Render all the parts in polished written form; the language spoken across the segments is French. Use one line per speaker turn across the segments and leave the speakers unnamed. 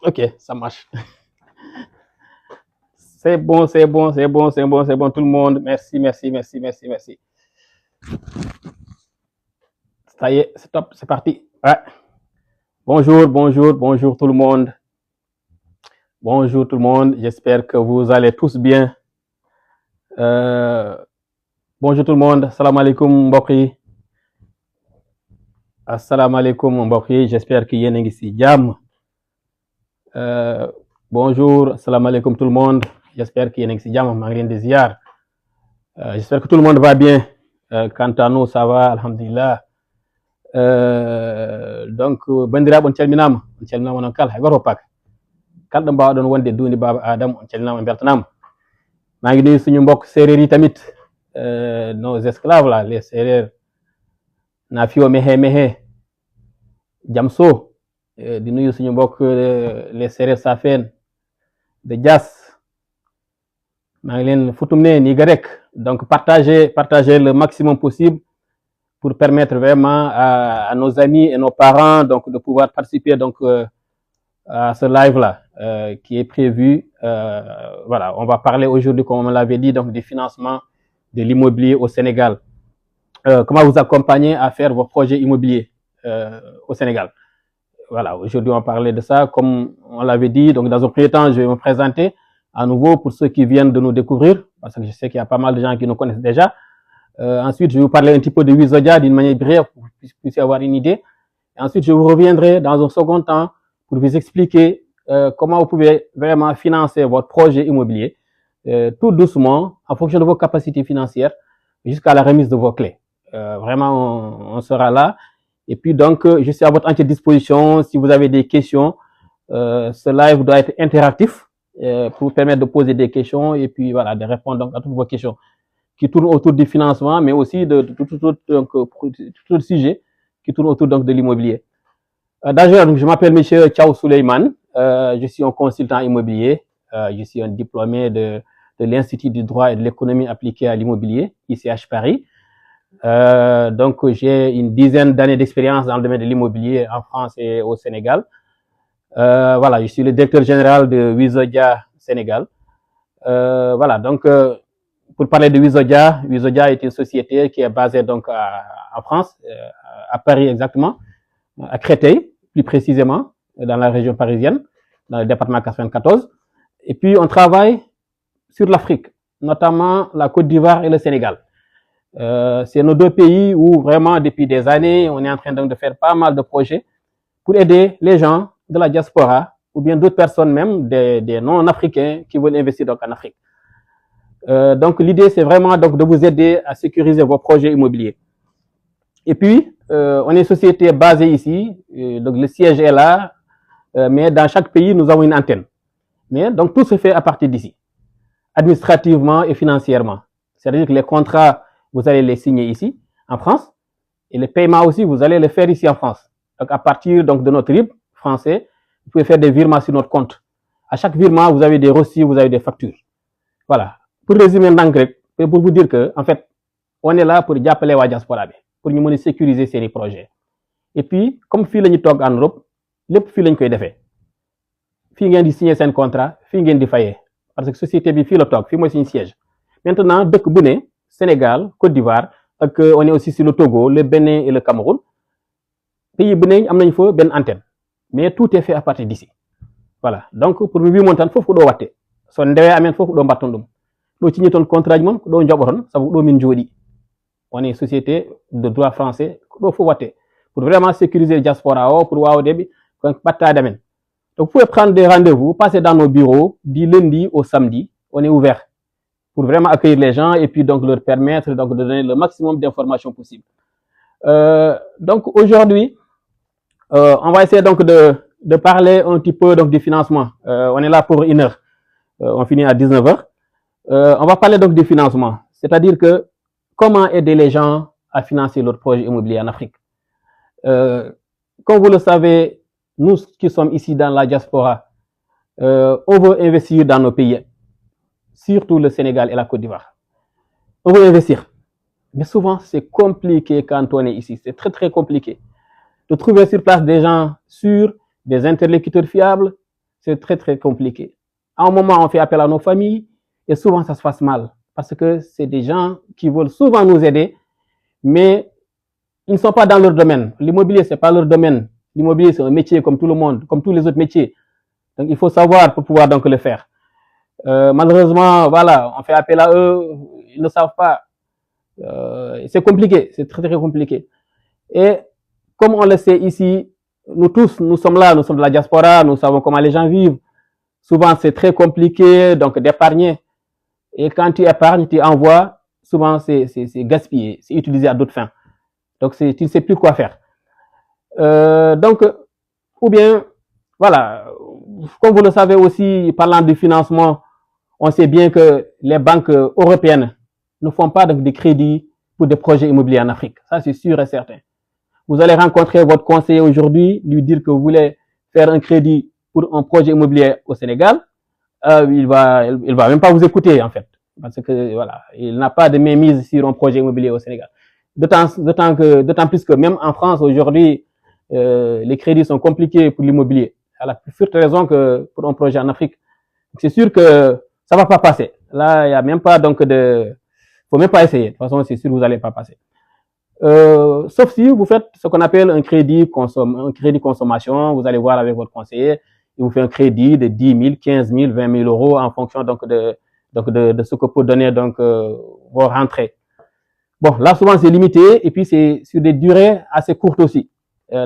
Ok, ça marche. C'est bon, c'est bon, c'est bon, c'est bon, c'est bon, tout le monde. Merci, merci, merci, merci, merci. Ça y est, c'est top, c'est parti. Ouais. Bonjour, bonjour, bonjour tout le monde. Bonjour tout le monde. J'espère que vous allez tous bien. Euh, bonjour tout le monde. Salam alaikum, mbokk. Assalamu alaikum, mbokk. J'espère que yéen a ngi ci jàmm. Bonjour, salam alaikum tout le monde. J'espère que yéen a ngi ci jàmm. Maa ngi leen di ziar. J'espère que tout le monde va bien. Quant à nous, ça va, alhamdulillah. Donc bandiraɓe on calminama noon kala hay goto pak kalɗo mbawɗon wonde duuni baba adama on calminama on beltanama maa ngi nuyu suñu mbokk séeréer yi tamit nos esclaves là les séeréer na fiyo mehe jam so di nuyu suñu mbokk les séeréer safeen de Dias maa ngi leen futum ne nii ga rek donc partager le maximum possible pour permettre vraiment à nos amis et nos parents donc de pouvoir participer donc à ce live-là qui est prévu. Voilà, on va parler aujourd'hui, comme on l'avait dit, donc du financement de l'immobilier au Sénégal. Comment vous accompagner à faire vos projets immobiliers au Sénégal. Voilà, aujourd'hui on va parler de ça. Comme on l'avait dit, donc dans un premier temps, je vais me présenter à nouveau pour ceux qui viennent de nous découvrir, parce que je sais qu'il y a pas mal de gens qui nous connaissent déjà. Ensuite, je vais vous parler un petit peu de Wizodia d'une manière brève pour que vous puissiez avoir une idée. Et ensuite, je vous reviendrai dans un second temps pour vous expliquer comment vous pouvez vraiment financer votre projet immobilier tout doucement en fonction de vos capacités financières jusqu'à la remise de vos clés. Vraiment, on sera là. Et puis donc, je suis à votre entière disposition. Si vous avez des questions, ce live doit être interactif pour vous permettre de poser des questions et puis voilà, de répondre donc à toutes vos questions qui tourne autour du financement, mais aussi de tout sujet qui tourne autour donc de l'immobilier. D'ailleurs, je m'appelle M. Thiaw Souleymane, je suis un consultant immobilier, je suis un diplômé de l'Institut du droit et de l'économie appliquée à l'immobilier, ICH Paris. Donc, j'ai une dizaine d'années d'expérience dans le domaine de l'immobilier en France et au Sénégal. Voilà, je suis le directeur général de Wizodia Sénégal. Voilà, donc pour parler de Wizodia, Wizodia est une société qui est basée donc en France, à Paris exactement, à Créteil plus précisément, dans la région parisienne, dans le département 94. Et puis on travaille sur l'Afrique, notamment la Côte d'Ivoire et le Sénégal. C'est nos deux pays où vraiment depuis des années, on est en train donc de faire pas mal de projets pour aider les gens de la diaspora ou bien d'autres personnes même, des non-africains qui veulent investir donc en Afrique. Donc l'idée c'est vraiment donc de vous aider à sécuriser vos projets immobiliers. Et puis on est une société basée ici, donc le siège est là, mais dans chaque pays nous avons une antenne. Mais donc tout se fait à partir d'ici, administrativement et financièrement. C'est-à-dire que les contrats vous allez les signer ici en France et les paiements aussi vous allez les faire ici en France. Donc à partir donc de notre RIB français, vous pouvez faire des virements sur notre compte. À chaque virement vous avez des reçus, vous avez des factures. Voilà. Pour résumer ndànk rek pour vous dire que en fait on est là pour jàppale waa diaspora bi pour ñu mën a sécuriser seeni projets et puis comme fii la ñu toog en Europe lépp fii lañ koy defee fii ngeen di signer seen contrat fii ngeen di fayee parce que société bi fii la toog fii mooy suñu siège. Maintenant dëkk bu ne Sénégal, Côte d'Ivoire ak on est aussi sur le Togo, le Bénin et le Cameroun, pays bu ne am nañ fa benn antenne mais tout est fait à partir d'ici. Voilà, donc pour mi wimontan fof ko ɗo watte so ndewe amen fof ko ɗo mbatton ɗum ɗo signiton contrat ji mon ko ɗo joɓoton sabu ɗo min jooɗi on est société de droit français ko ɗo fof watte pour vraiment sécuriser diaspora o pour wawdeɓe ko ɓattade amen. Donc vous pouvez prendre des rendez-vous, passer dans nos bureaux du lundi au samedi, on est ouvert pour vraiment accueillir les gens et puis donc leur permettre donc de donner le maximum d'informations possibles. Donc aujourd'hui on va essayer donc de parler un petit peu donc du financement. On est là pour 1 heure, on finit à 19h. On va parler donc du financement, c'est-à-dire que comment aider les gens à financer leur projet immobilier en Afrique. Comme vous le savez, nous qui sommes ici dans la diaspora, on veut investir dans nos pays, surtout le Sénégal et la Côte d'Ivoire. On veut investir, mais souvent c'est compliqué quand on est ici, c'est très très compliqué de trouver sur place des gens sûrs, des interlocuteurs fiables. c'est très, très compliqué. À un moment, on fait appel à nos familles et souvent, ça se passe mal parce que c'est des gens qui veulent souvent nous aider, mais ils ne sont pas dans leur domaine. L'immobilier, c'est pas leur domaine. L'immobilier, c'est un métier comme tout le monde, comme tous les autres métiers. Donc, il faut savoir pour pouvoir donc le faire. Malheureusement, voilà, on fait appel à eux, ils ne savent pas. C'est compliqué, c'est très, très compliqué. Et comme on le sait ici, nous tous, nous sommes là, nous sommes de la diaspora, nous savons comment les gens vivent. Souvent, c'est très compliqué donc d'épargner. Et quand tu épargnes, tu envoies, souvent c'est gaspillé, c'est utilisé à d'autres fins. Donc, tu ne sais plus quoi faire. Donc, ou bien, voilà, comme vous le savez aussi, parlant du financement, on sait bien que les banques européennes ne font pas donc des crédits pour des projets immobiliers en Afrique. Ça, c'est sûr et certain. Vous allez rencontrer votre conseiller aujourd'hui, lui dire que vous voulez faire un crédit pour un projet immobilier au Sénégal. Il va même pas vous écouter, en fait. Parce que, voilà, il n'a pas de mainmise sur un projet immobilier au Sénégal. D'autant plus que même en France, aujourd'hui, les crédits sont compliqués pour l'immobilier. À la plus forte raison que pour un projet en Afrique. C'est sûr que ça va pas passer. Là, il n'y a même pas donc de... faut même pas essayer. De toute façon, c'est sûr que vous n'allez pas passer. Sauf si vous faites ce qu'on appelle un crédit consommation. Vous allez voir avec votre conseiller. Il vous fait un crédit de 10 000, 15 000, 20 000 euros en fonction donc de ce que peut donner donc vos rentrées. Bon, là souvent c'est limité et puis c'est sur des durées assez courtes aussi.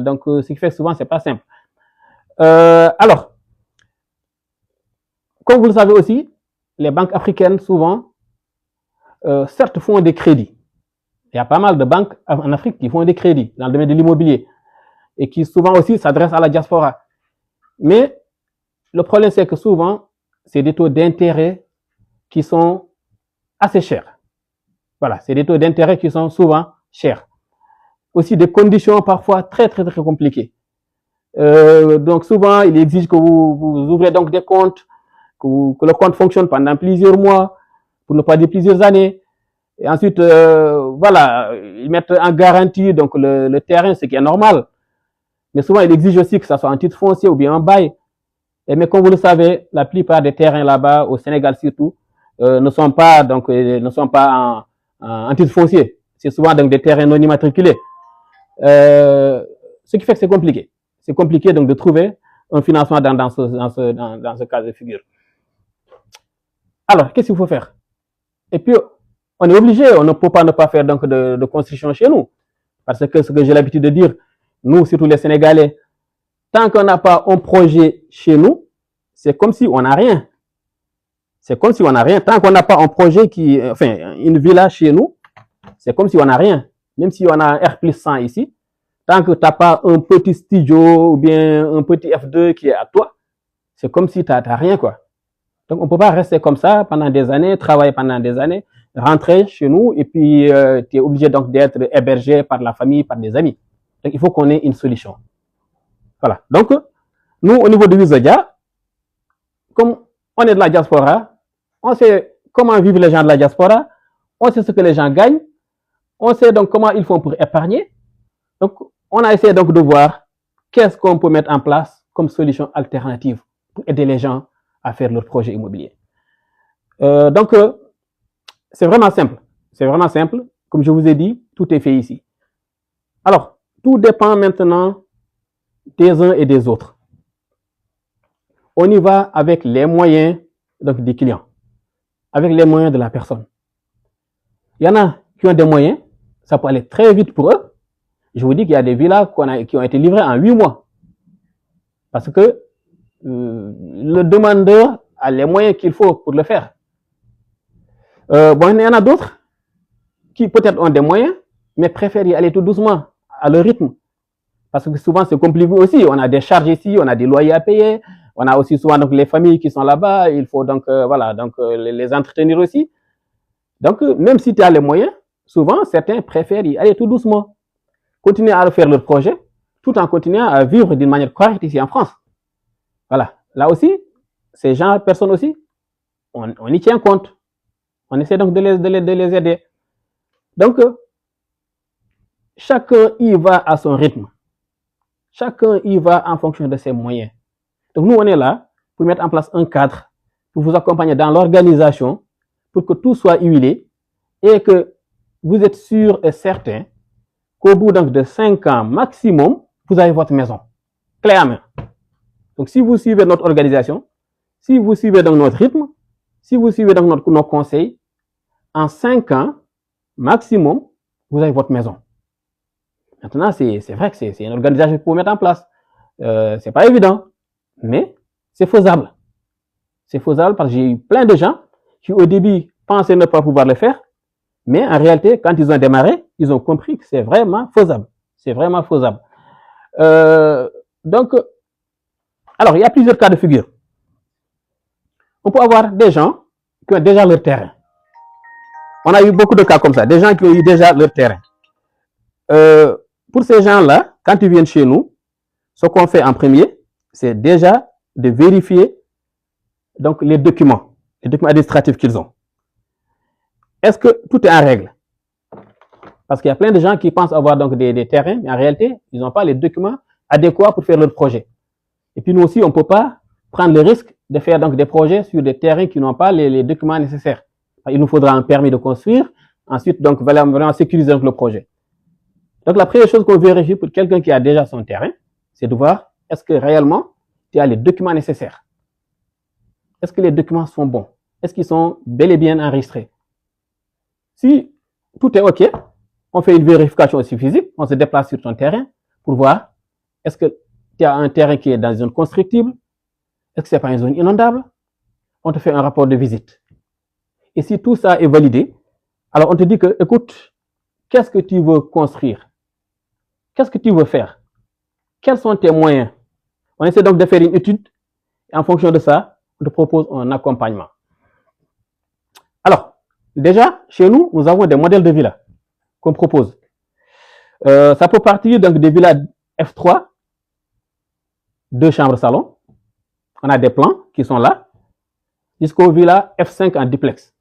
Donc ce qui fait que souvent c'est pas simple. Alors, comme vous le savez aussi, les banques africaines souvent, certes font des crédits. Il y a pas mal de banques en Afrique qui font des crédits dans le domaine de l'immobilier et qui souvent aussi s'adressent à la diaspora. Mais le problème, c'est que souvent, c'est des taux d'intérêt qui sont assez chers. Voilà, c'est des taux d'intérêt qui sont souvent chers. Aussi des conditions parfois très, très, très compliquées. Donc souvent, il exige que vous ouvrez donc des comptes, que le compte fonctionne pendant plusieurs mois, pour ne pas dire plusieurs années. Et ensuite, voilà, ils mettent en garantie donc le terrain, ce qui est normal. Mais souvent, ils exigent aussi que ça soit un titre foncier ou bien un bail. Mais comme vous le savez, la plupart des terrains là-bas, au Sénégal surtout, ne sont pas en titre foncier. C'est souvent donc des terrains non immatriculés. Ce qui fait que c'est compliqué. C'est compliqué donc de trouver un financement dans ce cas de figure. Alors, qu'est-ce qu'il faut faire? Et puis, on est obligé, on ne peut pas ne pas faire donc de construction chez nous. Parce que ce que j'ai l'habitude de dire, nous, surtout les Sénégalais, tant qu'on n'a pas un projet chez nous, c'est comme si on n'a rien. C'est comme si on n'a rien. Tant qu'on n'a pas un projet une villa chez nous, c'est comme si on n'a rien. Même si on a un R+100 ici, tant que tu n'as pas un petit studio ou bien un petit F2 qui est à toi, c'est comme si tu n'as rien, quoi. Donc, on ne peut pas rester comme ça pendant des années, travailler pendant des années, rentrer chez nous et puis tu es obligé donc d'être hébergé par la famille, par des amis. Donc, il faut qu'on ait une solution. Voilà. Donc, nous, au niveau de Wizodia, comme on est de la diaspora, on sait comment vivent les gens de la diaspora, on sait ce que les gens gagnent, on sait donc comment ils font pour épargner. Donc, on a essayé donc de voir qu'est-ce qu'on peut mettre en place comme solution alternative pour aider les gens à faire leur projet immobilier. Donc, c'est vraiment simple. C'est vraiment simple. Comme je vous ai dit, tout est fait ici. Alors, tout dépend maintenant des uns et des autres. On y va avec les moyens donc, des clients, avec les moyens de la personne. Il y en a qui ont des moyens, ça peut aller très vite pour eux. Je vous dis qu'il y a des villas qui ont été livrées en 8 mois. Parce que le demandeur a les moyens qu'il faut pour le faire. Bon, il y en a d'autres qui peut-être ont des moyens, mais préfèrent y aller tout doucement, à leur rythme. Parce que souvent, c'est compliqué aussi. On a des charges ici, on a des loyers à payer. On a aussi souvent donc, les familles qui sont là-bas. Il faut donc, les entretenir aussi. Donc, même si tu as les moyens, souvent, certains préfèrent y aller tout doucement. Continuer à faire leur projet, tout en continuant à vivre d'une manière correcte ici en France. Voilà. Là aussi, ces gens, personnes aussi, on y tient compte. On essaie donc de les aider. Donc, chacun y va à son rythme. Chacun y va en fonction de ses moyens. Donc, nous, on est là pour mettre en place un cadre, pour vous accompagner dans l'organisation, pour que tout soit huilé et que vous êtes sûr et certain qu'au bout donc de 5 ans maximum, vous avez votre maison, clé à main. Donc, si vous suivez notre organisation, si vous suivez donc notre rythme, si vous suivez donc nos conseils, en 5 ans maximum, vous avez votre maison. Maintenant, c'est vrai que c'est une organisation pour mettre en place. C'est pas évident, mais c'est faisable. C'est faisable parce que j'ai eu plein de gens qui, au début, pensaient ne pas pouvoir le faire, mais en réalité, quand ils ont démarré, ils ont compris que c'est vraiment faisable. C'est vraiment faisable. Donc, alors, il y a plusieurs cas de figure. On peut avoir des gens qui ont déjà leur terrain. On a eu beaucoup de cas comme ça, des gens qui ont eu déjà leur terrain. Pour ces gens-là, quand ils viennent chez nous, ce qu'on fait en premier, c'est déjà de vérifier donc les documents administratifs qu'ils ont. Est-ce que tout est en règle? Parce qu'il y a plein de gens qui pensent avoir donc des terrains, mais en réalité, ils n'ont pas les documents adéquats pour faire leur projet. Et puis nous aussi, on ne peut pas prendre le risque de faire donc des projets sur des terrains qui n'ont pas les documents nécessaires. Il nous faudra un permis de construire, ensuite donc vraiment sécuriser donc le projet. Donc la première chose qu'on vérifie pour quelqu'un qui a déjà son terrain, c'est de voir est-ce que réellement tu as les documents nécessaires. Est-ce que les documents sont bons? Est-ce qu'ils sont bel et bien enregistrés? Si tout est OK, on fait une vérification aussi physique, on se déplace sur ton terrain pour voir est-ce que tu as un terrain qui est dans une zone constructible, est-ce que ce n'est pas une zone inondable? On te fait un rapport de visite. Et si tout ça est validé, alors on te dit que, écoute, qu'est-ce que tu veux construire? Qu'est-ce que tu veux faire? Quels sont tes moyens? On essaie donc de faire une étude et en fonction de ça, on te propose un accompagnement. Alors, déjà, chez nous, nous avons des modèles de villas qu'on propose. Ça peut partir donc des villas F3, 2 chambres salon. On a des plans qui sont là, jusqu'aux villas F5 en duplex.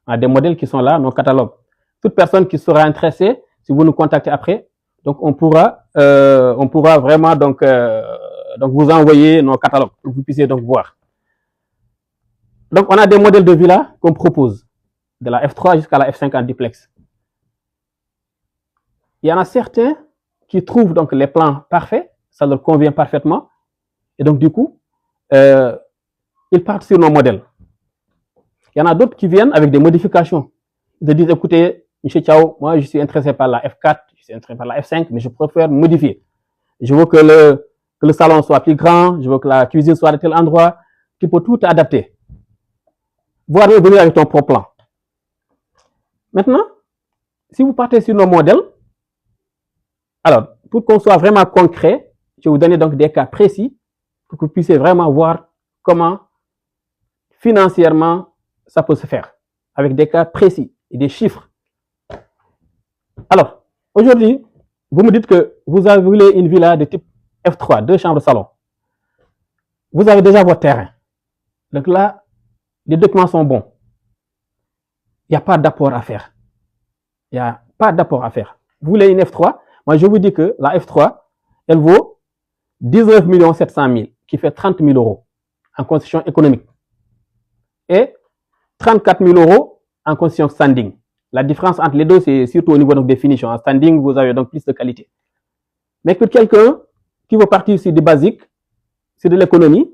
On a des modèles qui sont là, nos catalogues. Toute personne qui sera intéressée, si vous nous contactez après, donc on pourra vraiment donc vous envoyer nos catalogues pour que vous puissiez donc voir. Donc on a des modèles de villas qu'on propose, de la F3 jusqu'à la F5 en duplex. Il y en a certains qui trouvent donc les plans parfaits, ça leur convient parfaitement, et donc du coup, ils partent sur nos modèles. Il y en a d'autres qui viennent avec des modifications. Ils disent, écoutez, M. Thiao, moi je suis intéressé par la F4, je suis intéressé par la F5, mais je préfère modifier. Je veux que le salon soit plus grand, je veux que la cuisine soit de tel endroit, tu peux tout adapter. Voire venir avec ton propre plan. Maintenant, si vous partez sur nos modèles, alors, pour qu'on soit vraiment concret, je vais vous donner donc des cas précis pour que vous puissiez vraiment voir comment financièrement ça peut se faire, avec des cas précis et des chiffres. Alors, aujourd'hui, vous me dites que vous voulez une villa de type F3, 2 chambres salon. Vous avez déjà votre terrain. Donc là, les documents sont bons. Il n'y a pas d'apport à faire. Il n'y a pas d'apport à faire. Vous voulez une F3, moi je vous dis que la F3, elle vaut 19 700 000, qui fait 30 000 euros en construction économique. Et 34 000 euros en construction standing. La différence entre les deux, c'est surtout au niveau donc, des finitions. En standing, vous avez donc plus de qualité. Mais pour quelqu'un qui veut partir sur du basique, sur de l'économie,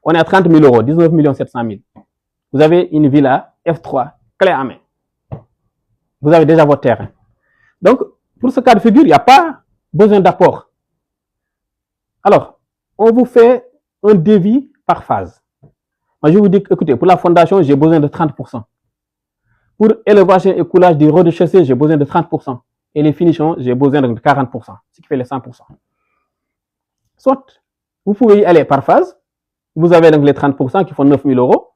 on est à 30 000 euros, 19 700 000. Vous avez une villa F3, clé en main. Vous avez déjà votre terrain. Donc, pour ce cas de figure, il n'y a pas besoin d'apport. Alors, on vous fait un devis par phase. Moi, je vous dis, écoutez, pour la fondation, j'ai besoin de 30%. Pour élevage et coulage du rez-de-chaussée, j'ai besoin de 30%. Et les finitions, j'ai besoin de 40%, ce qui fait les 100%. Soit, vous pouvez y aller par phase. Vous avez donc les 30% qui font 9 000 euros.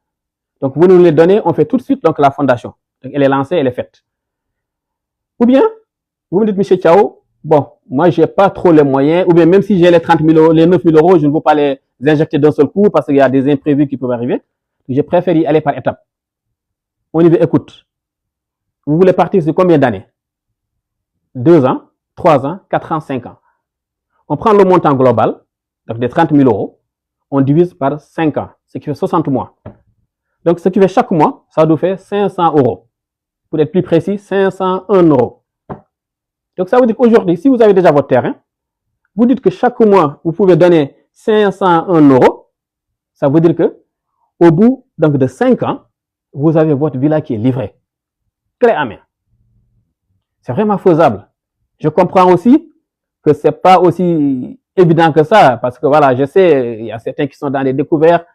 Donc, vous nous les donnez, on fait tout de suite donc, la fondation. Donc, elle est lancée, elle est faite. Ou bien, vous me dites, M. Thiao, bon, moi, je n'ai pas trop les moyens, ou bien même si j'ai les 30 000 euros, les 9 000 euros, je ne veux pas les injecter d'un seul coup parce qu'il y a des imprévus qui peuvent arriver. Je préfère y aller par étapes. On y va, écoute. Vous voulez partir sur combien d'années? 2 ans, 3 ans, 4 ans, 5 ans. On prend le montant global, donc des 30 000 euros, on divise par 5 ans, ce qui fait 60 mois. Donc, ce qui fait chaque mois, ça nous fait 500 euros. Pour être plus précis, 501 euros. Donc, ça veut dire qu'aujourd'hui, si vous avez déjà votre terrain, vous dites que chaque mois, vous pouvez donner 501 euros. Ça veut dire que au bout donc, de 5 ans, vous avez votre villa qui est livrée. Clé à main. C'est vraiment faisable. Je comprends aussi que ce n'est pas aussi évident que ça, parce que voilà, je sais, il y a certains qui sont dans les découvertes,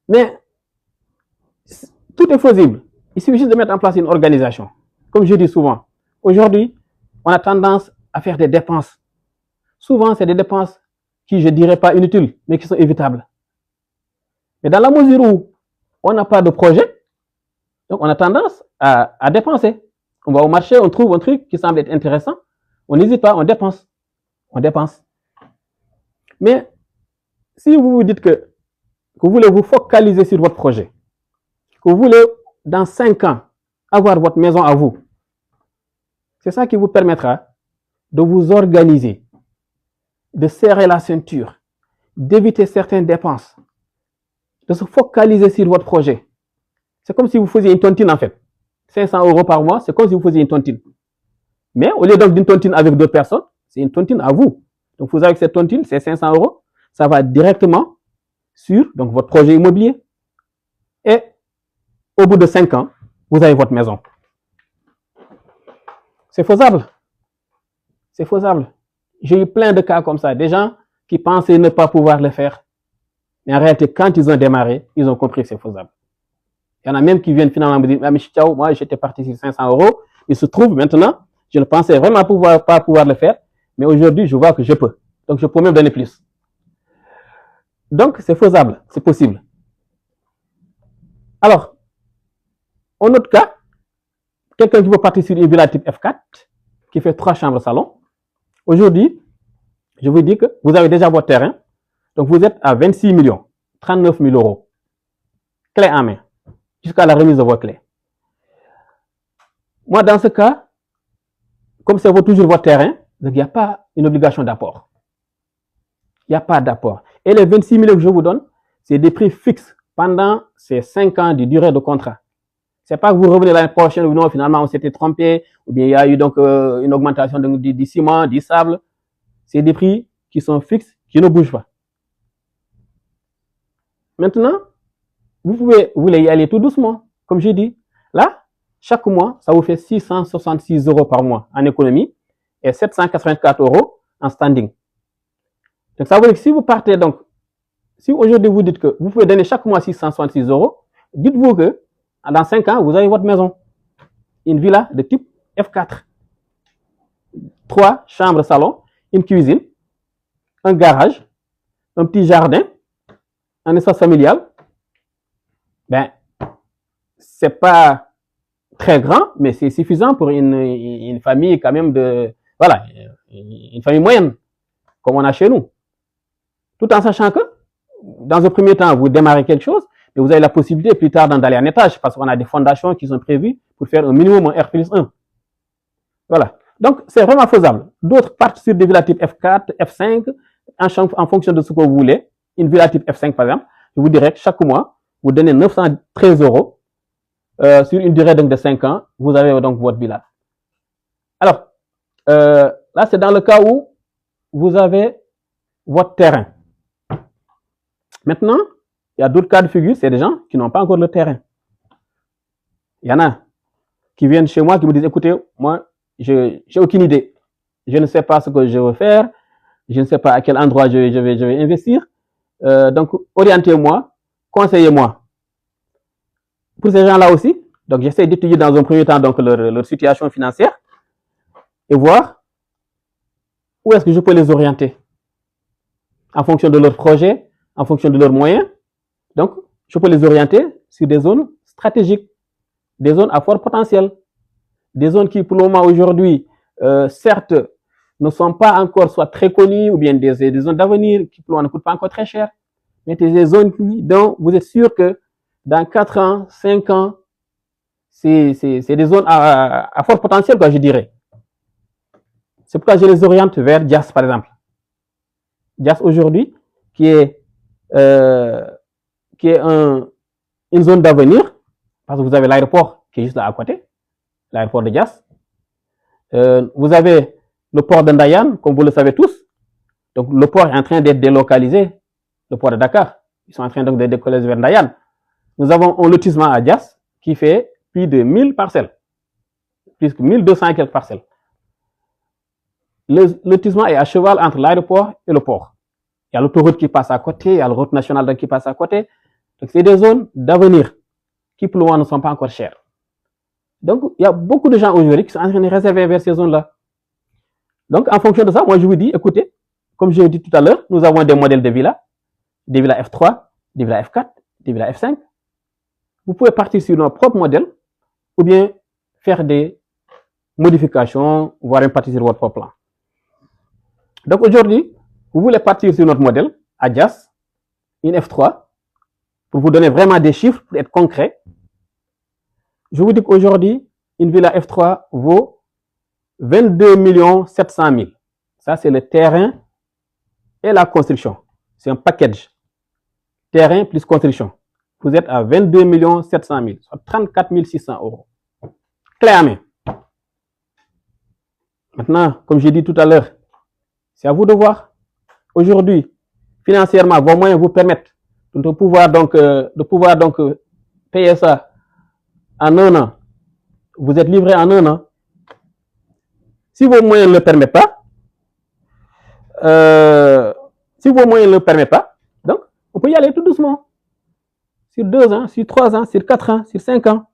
mais tout est faisable. Il suffit juste de mettre en place une organisation. Comme je dis souvent, aujourd'hui, on a tendance à faire des dépenses. Souvent, c'est des dépenses qui, je ne dirais pas inutiles, mais qui sont évitables. Mais dans la mesure où on n'a pas de projet, donc on a tendance à dépenser. On va au marché, on trouve un truc qui semble être intéressant, on n'hésite pas, on dépense. On dépense. Mais si vous vous dites que vous voulez vous focaliser sur votre projet, que vous voulez, dans 5 ans, avoir votre maison à vous, c'est ça qui vous permettra de vous organiser, de serrer la ceinture, d'éviter certaines dépenses, de se focaliser sur votre projet. C'est comme si vous faisiez une tontine en fait. 500 euros par mois, c'est comme si vous faisiez une tontine. Mais au lieu donc d'une tontine avec d'autres personnes, c'est une tontine à vous. Donc vous avez cette tontine, c'est 500 euros, ça va directement sur donc, votre projet immobilier. Et au bout de 5 ans, vous avez votre maison. C'est faisable. C'est faisable. J'ai eu plein de cas comme ça, des gens qui pensaient ne pas pouvoir le faire. Mais en réalité, quand ils ont démarré, ils ont compris que c'est faisable. Il y en a même qui viennent finalement me dire, ah, mais ciao, moi j'étais parti sur 500 euros. Il se trouve maintenant, je ne pensais vraiment pas pouvoir le faire, mais aujourd'hui, je vois que je peux. Donc, je peux même donner plus. Donc, c'est faisable, c'est possible. Alors, en autre cas, quelqu'un qui veut partir sur une villa type F4, qui fait 3 chambres salon, aujourd'hui, je vous dis que vous avez déjà votre terrain, donc vous êtes à 26 millions, 39 000 euros, clé en main, jusqu'à la remise de vos clés. Moi, dans ce cas, comme c'est toujours votre terrain, il n'y a pas une obligation d'apport. Il n'y a pas d'apport. Et les 26 millions que je vous donne, c'est des prix fixes pendant ces 5 ans de durée de contrat. Ce n'est pas que vous revenez l'année prochaine ou non, finalement on s'était trompé, ou bien il y a eu donc une augmentation du ciment, du sable. C'est des prix qui sont fixes, qui ne bougent pas. Maintenant, vous voulez y aller tout doucement, comme j'ai dit. Là, chaque mois, ça vous fait 666 euros par mois en économie et 784 euros en standing. Donc, ça veut dire que si vous partez, donc, si aujourd'hui vous dites que vous pouvez donner chaque mois 666 euros, dites-vous que dans 5 ans, vous avez votre maison. Une villa de type F4. 3 chambres, salon, une cuisine, un garage, un petit jardin, un espace familial. Ben, c'est pas très grand, mais c'est suffisant pour une famille quand même de, voilà, une famille moyenne, comme on a chez nous. Tout en sachant que, dans un premier temps, vous démarrez quelque chose, mais vous avez la possibilité plus tard d'aller en étage, parce qu'on a des fondations qui sont prévues pour faire un minimum en R+1. Voilà. Donc, c'est vraiment faisable. D'autres partent sur des villas type F4, F5, en fonction de ce que vous voulez. Une villa type F5, par exemple, je vous dirais que chaque mois, vous donnez 913 euros sur une durée donc de 5 ans, vous avez donc votre villa. Alors, là, c'est dans le cas où vous avez votre terrain. Maintenant, il y a d'autres cas de figure, c'est des gens qui n'ont pas encore le terrain. Il y en a qui viennent chez moi, qui me disent, écoutez, moi, je n'ai aucune idée. Je ne sais pas ce que je veux faire. Je ne sais pas à quel endroit je vais investir. Donc, orientez-moi, conseillez-moi. Pour ces gens-là aussi, donc j'essaie d'étudier dans un premier temps donc, leur situation financière et voir où est-ce que je peux les orienter en fonction de leur projet, en fonction de leurs moyens. Donc, je peux les orienter sur des zones stratégiques, des zones à fort potentiel, des zones qui, pour le moment, aujourd'hui, certes, ne sont pas encore soit très connues ou bien des zones d'avenir qui, pour le moment, ne coûtent pas encore très cher, mais des zones dont vous êtes sûr que dans 4 ans, 5 ans, c'est des zones à fort potentiel, quoi, je dirais. C'est pourquoi je les oriente vers Dias, par exemple. Dias aujourd'hui, qui est qui est une zone d'avenir, parce que vous avez l'aéroport qui est juste là à côté, l'aéroport de Diass. Vous avez le port de Ndayane, comme vous le savez tous. Donc, le port est en train d'être délocalisé, le port de Dakar. Ils sont en train donc de décoller vers Ndayane. Nous avons un lotissement à Diass qui fait plus de 1000 parcelles, plus que 1200 et quelques parcelles. Le lotissement est à cheval entre l'aéroport et le port. Il y a l'autoroute qui passe à côté, il y a la route nationale qui passe à côté. Donc, c'est des zones d'avenir qui, pour le moment, ne sont pas encore chères. Donc, il y a beaucoup de gens aujourd'hui qui sont en train de réserver vers ces zones-là. Donc, en fonction de ça, moi, je vous dis, écoutez, comme je l'ai dit tout à l'heure, nous avons des modèles de villas F3, des villas F4, des villas F5. Vous pouvez partir sur nos propres modèles ou bien faire des modifications, voire même partir sur votre propre plan. Donc, aujourd'hui, vous voulez partir sur notre modèle à Diass, une F3, pour vous donner vraiment des chiffres, pour être concret. Je vous dis qu'aujourd'hui, une villa F3 vaut 22 700 000. Ça, c'est le terrain et la construction. C'est un package. Terrain plus construction. Vous êtes à 22 700 000, soit 34 600 euros. Clé à main. Maintenant, comme j'ai dit tout à l'heure, c'est à vous de voir. Aujourd'hui, financièrement, vos moyens vous permettent de pouvoir donc payer ça en 1 an. Vous êtes livré en 1 an. Si vos moyens ne le permettent pas, donc on peut y aller tout doucement. Sur 2 ans, sur 3 ans, sur 4 ans, sur 5 ans.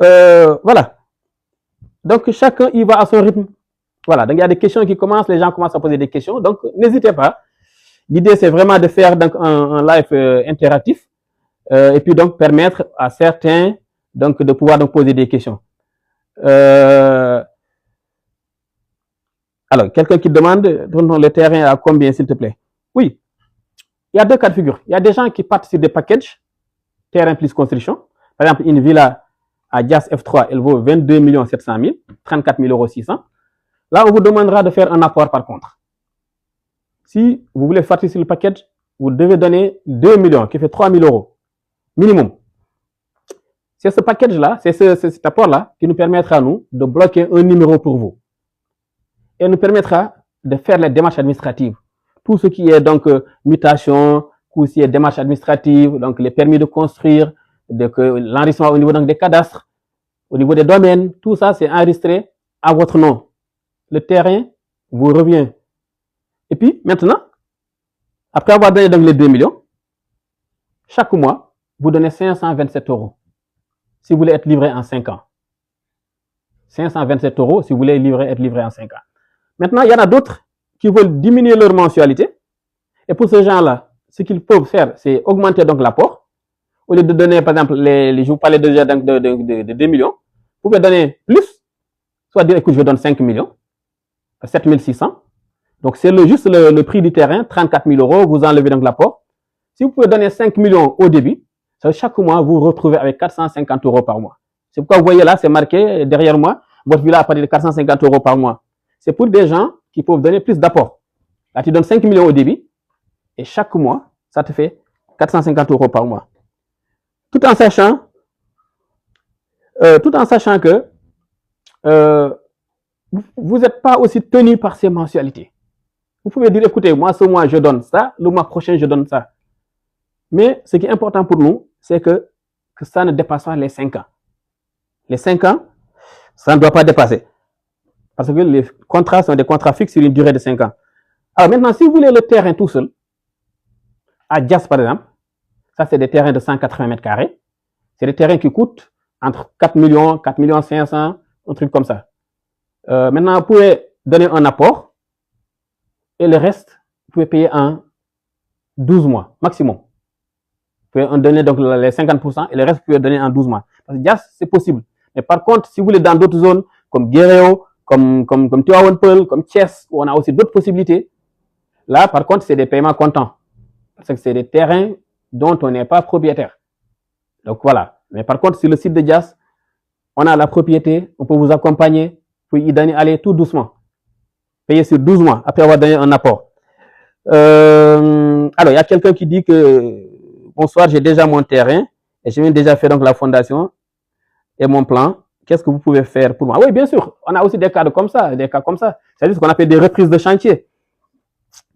Voilà. Donc chacun y va à son rythme. Voilà, donc il y a des questions qui commencent, les gens commencent à poser des questions. Donc n'hésitez pas. L'idée c'est vraiment de faire donc un live interactif et puis donc permettre à certains donc de pouvoir donc poser des questions. Alors, quelqu'un qui demande le terrain à combien, s'il te plaît? Oui, il y a 2 cas de figure. Il y a des gens qui partent sur des packages, terrain plus construction. Par exemple, une villa à Diass F3, elle vaut 22 700 000, 34 600 €. Là, on vous demandera de faire un apport par contre. Si vous voulez partir sur le package, vous devez donner 2 millions, qui fait 3 000 € minimum. C'est ce package-là, c'est cet apport-là qui nous permettra, nous, de bloquer un numéro pour vous. Et nous permettra de faire les démarches administratives. Tout ce qui est donc mutation, tout ce qui est démarches administratives, donc les permis de construire, l'enregistrement au niveau donc, des cadastres, au niveau des domaines, tout ça c'est enregistré à votre nom. Le terrain vous revient. Et puis maintenant, après avoir donné donc les 2 millions, chaque mois, vous donnez 527 € si vous voulez être livré en 5 ans. 527 € si vous voulez être livré en 5 ans. Maintenant, il y en a d'autres qui veulent diminuer leur mensualité. Et pour ces gens-là, ce qu'ils peuvent faire, c'est augmenter donc l'apport. Au lieu de donner, par exemple, je vous parlais déjà de 2 millions, vous pouvez donner plus, soit dire, écoute, je donne 5 millions, 7 600. Donc, c'est juste le prix du terrain, 34 000 €, vous enlevez donc l'apport. Si vous pouvez donner 5 millions au début, ça, chaque mois, vous vous retrouvez avec 450 € par mois. C'est pourquoi vous voyez là, c'est marqué derrière moi, votre villa à partir de 450 € par mois. C'est pour des gens qui peuvent donner plus d'apport. Là, tu donnes 5 millions au début, et chaque mois, ça te fait 450 € par mois. Tout en sachant que vous n'êtes pas aussi tenu par ces mensualités. Vous pouvez dire, écoutez, moi, ce mois, je donne ça, le mois prochain, je donne ça. Mais ce qui est important pour nous, c'est que ça ne dépasse pas les 5 ans. Les 5 ans, ça ne doit pas dépasser. Parce que les contrats sont des contrats fixes sur une durée de 5 ans. Alors maintenant, si vous voulez le terrain tout seul, à Diass par exemple, ça c'est des terrains de 180 mètres carrés. C'est des terrains qui coûtent entre 4 millions, 4 500 000, un truc comme ça. Maintenant, vous pouvez donner un apport et le reste, vous pouvez payer en 12 mois maximum. Vous pouvez en donner donc les 50% et le reste, vous pouvez donner en 12 mois. Parce que Diass, c'est possible. Mais par contre, si vous voulez dans d'autres zones, comme Guéréo, comme Tivaouane Peulh, comme Thiès, où on a aussi d'autres possibilités, là, par contre, c'est des paiements comptants. Parce que c'est des terrains dont on n'est pas propriétaire. Donc voilà. Mais par contre, sur le site de Diass, on a la propriété, on peut vous accompagner, vous y donner, aller tout doucement. Payer sur 12 mois, après avoir donné un apport. Alors, il y a quelqu'un qui dit que bonsoir, j'ai déjà mon terrain et j'ai déjà fait donc la fondation et mon plan. Qu'est-ce que vous pouvez faire pour moi? Oui, bien sûr. On a aussi des cas comme ça, C'est ce qu'on appelle des reprises de chantier.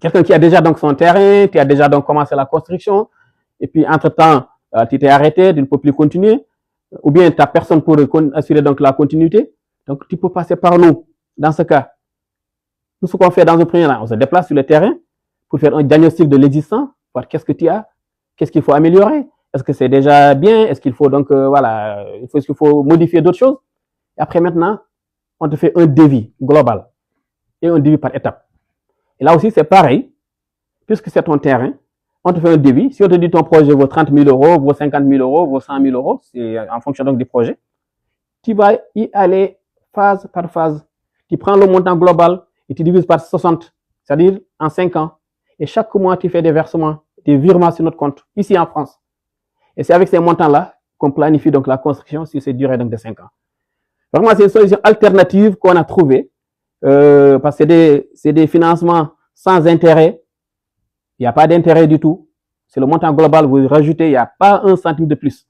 Quelqu'un qui a déjà donc son terrain, qui a déjà donc commencé la construction, et puis entre-temps, tu t'es arrêté, tu ne peux plus continuer, ou bien tu n'as personne pour assurer donc la continuité. Donc, tu peux passer par nous. Dans ce cas, tout ce qu'on fait dans un premier temps, on se déplace sur le terrain pour faire un diagnostic de l'existant, voir qu'est-ce que tu as, qu'est-ce qu'il faut améliorer, est-ce que c'est déjà bien, est-ce qu'il faut donc, est-ce qu'il faut modifier d'autres choses. Et après, maintenant, on te fait un devis global et un devis par étape. Et là aussi, c'est pareil, puisque c'est ton terrain, on te fait un devis. Si on te dit ton projet vaut 30 000 euros, vaut 50 000 euros, vaut 100 000 euros, c'est en fonction donc du projet, tu vas y aller phase par phase. Tu prends le montant global et tu divises par 60, c'est-à-dire en 5 ans. Et chaque mois, tu fais des versements, des virements sur notre compte, ici en France. Et c'est avec ces montants-là qu'on planifie donc la construction sur cette durée donc de 5 ans. Vraiment, c'est une solution alternative qu'on a trouvée, parce que c'est des financements sans intérêt. Il n'y a pas d'intérêt du tout. C'est le montant global, vous rajoutez, il n'y a pas un centime de plus.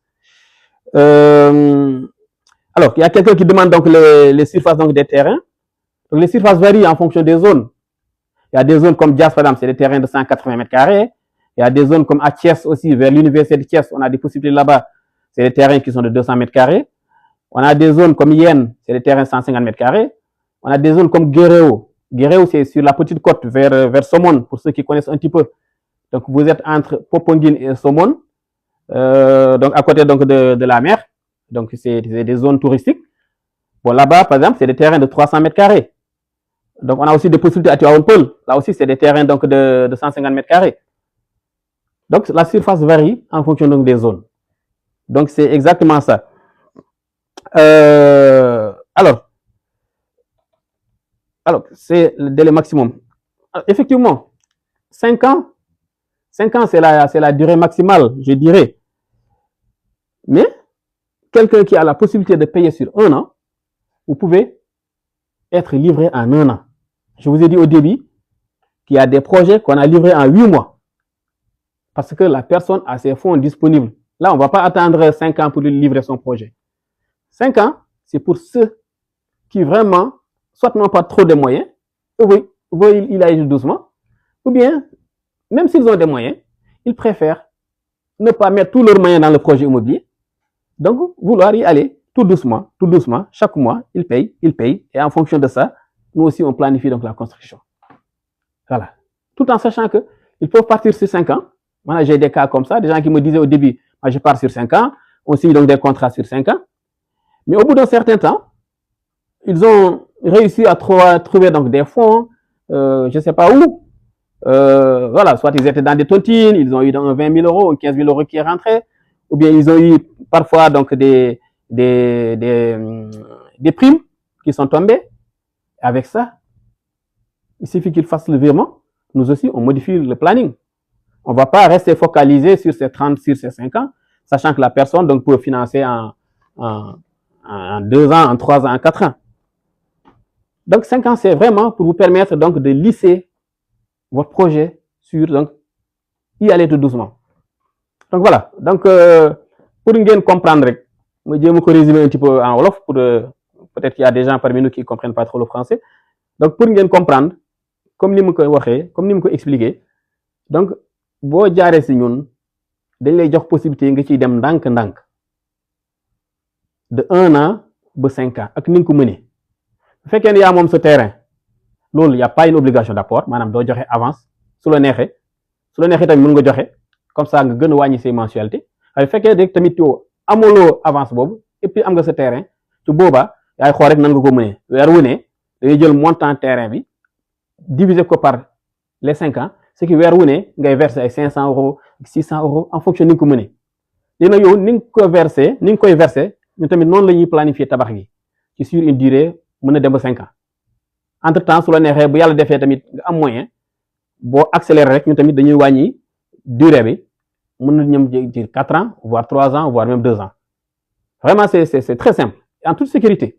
Alors, il y a quelqu'un qui demande donc les surfaces donc des terrains. Donc, les surfaces varient en fonction des zones. Il y a des zones comme Dias, par exemple, c'est des terrains de 180 mètres carrés. Il y a des zones comme à Thiès aussi, vers l'université de Thiès, on a des possibilités là-bas. C'est des terrains qui sont de 200 mètres carrés. On a des zones comme Yen, c'est des terrains de 150 mètres carrés. On a des zones comme Guéréo. Guéréo, c'est sur la petite côte vers Somone, pour ceux qui connaissent un petit peu. Donc, vous êtes entre Popenguine et Somone, donc à côté donc, de la mer. Donc, c'est des zones touristiques. Bon, là-bas, par exemple, c'est des terrains de 300 mètres carrés. Donc, on a aussi des possibilités à Tuaounpeul. Là aussi, c'est des terrains donc, de 150 mètres carrés. Donc, la surface varie en fonction donc, des zones. Donc, c'est exactement ça. Alors, c'est le délai maximum. Alors, effectivement, 5 ans, c'est la durée maximale, je dirais. Mais, quelqu'un qui a la possibilité de payer sur 1 an, vous pouvez être livré en 1 an. Je vous ai dit au début qu'il y a des projets qu'on a livrés en 8 mois. Parce que la personne a ses fonds disponibles. Là, on ne va pas attendre 5 ans pour lui livrer son projet. 5 ans, c'est pour ceux qui vraiment, soit n'ont pas trop de moyens, il aille doucement, ou bien, même s'ils ont des moyens, ils préfèrent ne pas mettre tous leurs moyens dans le projet immobilier. Donc, vouloir y aller tout doucement, chaque mois, ils payent, et en fonction de ça, nous aussi, on planifie donc la construction. Voilà. Tout en sachant qu'ils peuvent partir sur 5 ans. Moi, j'ai des cas comme ça, des gens qui me disaient au début, moi, je pars sur 5 ans, on signe donc des contrats sur 5 ans. Mais au bout d'un certain temps, ils ont réussi à trouver donc des fonds, je ne sais pas où. Voilà, soit ils étaient dans des tontines, ils ont eu donc 20 000 euros ou 15 000 euros qui est rentré, ou bien ils ont eu parfois donc des primes qui sont tombées. Avec ça, il suffit qu'ils fassent le virement. Nous aussi, on modifie le planning. On ne va pas rester focalisé sur ces 30, sur ces 5 ans, sachant que la personne donc, peut financer en 2 ans, en 3 ans, en 4 ans. Donc, 5 ans, c'est vraiment pour vous permettre donc, de lisser votre projet sur donc, y aller tout doucement. Donc, voilà. Donc, pour nous comprendre, je vais vous résumer un petit peu en Wolof. Peut-être qu'il y a des gens parmi nous qui ne comprennent pas trop le français. Donc, pour nous comprendre, comme je vous l'ai expliqué, donc, si vous avez une possibilité de dem ndank de 1 an à 5 ans. Ak ni ko mëne. Bu fekkee ne yaa moom sa terrain, loolu y a pas une obligation d'apport, maanaam doo joxe avance su la neexee tamit mën nga joxe comme ça nga gën a wàññi say mensualité. waaye bu fekkee rek tamit yow amuloo avance boobu et puis am nga sa terrain ci boobaa yaay xool rek nan nga ko mënee weer wu ne da ngay jël montant terrain bi diviser ko par les 5 ans, ce qui weer wu ne ngay verser ay 500 euros 600 euros en fonction ni nga ko mënee. Léegi nag yow ni nga koy verser ñu tamit noonu la ñuy planifier tabax gi ci sur une durée mën na dem ba 5 ans. Entre temps su la neexee bu yàlla defee tamit nga am moyen boo accélérer rek ñu tamit dañuy wàññi durée bi mën na ñëm ci 4 ans voire 3 ans voire même 2 ans. Vraiment c'est très simple en toute sécurité.